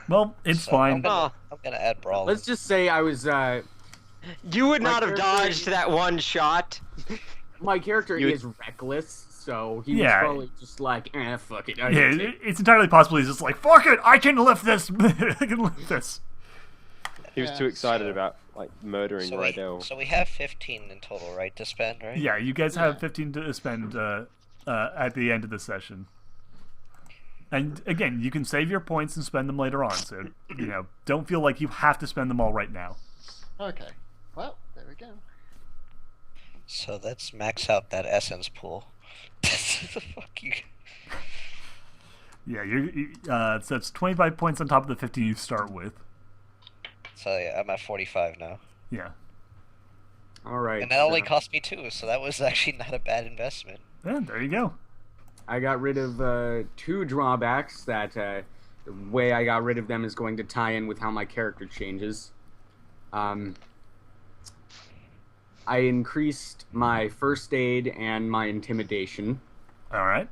Well, it's So fine. I'm gonna add brawling. Let's just say I was You would My not have character- dodged that one shot. my character You- is reckless, so he Yeah. was probably just like, fuck it. Yeah, it's entirely possible he's just like, fuck it, I can lift this. I can lift this. He was Yeah. too excited about like murdering so Rydell. we have 15 in total, right, to spend, right? Yeah, you guys have 15 to spend at the end of the session. And again, you can save your points and spend them later on. So don't feel like you have to spend them all right now. Okay. Well, there we go. So let's max out that essence pool. Fuck you. Yeah, so it's 25 points on top of the 50 you start with. So yeah, I'm at 45 now. Yeah. All right. And that only so cost me 2, so that was actually not a bad investment. Yeah, there you go. I got rid of 2 drawbacks. That the way I got rid of them is going to tie in with how my character changes. I increased my first aid and my intimidation, All right.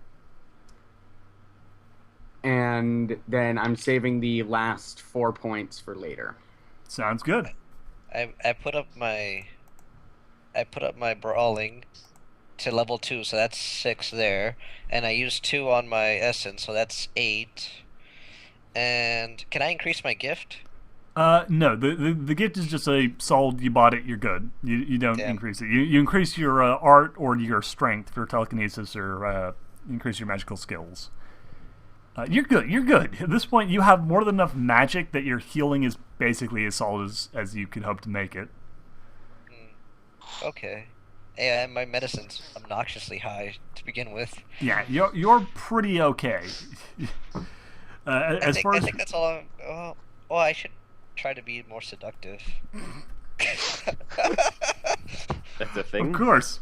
and then I'm saving the last 4 points for later. Sounds good. I put up my brawling to level 2, so that's 6 there, and I used 2 on my essence, so that's 8. And can I increase my gift? No, the gift is just a sold. You bought it. You're good. You don't Damn. increase it. You increase your art or your strength for telekinesis or increase your magical skills. You're good. You're good. At this point, you have more than enough magic that your healing is basically as solid as you could hope to make it. Okay. Yeah, and my medicine's obnoxiously high to begin with. Yeah, you're pretty okay. I think that's all. Well, I should try to be more seductive. That's a thing. Of course.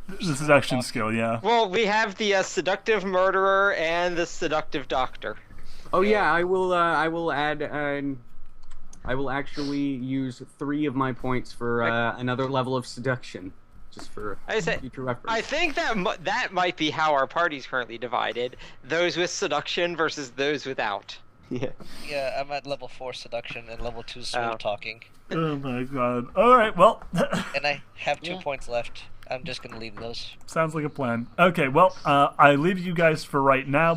This is action skill, yeah. Well, we have the seductive murderer and the seductive doctor. Oh yeah, I will add. I will actually use 3 of my points for another level of seduction, just for future reference. I think that might be how our party's currently divided: those with seduction versus those without. Yeah. Yeah, I'm at level 4 seduction and level 2 smooth talking, Oh my god. Alright, well. and I have 2 points left. I'm just gonna leave those. Sounds like a plan. Okay, well, I leave you guys for right now.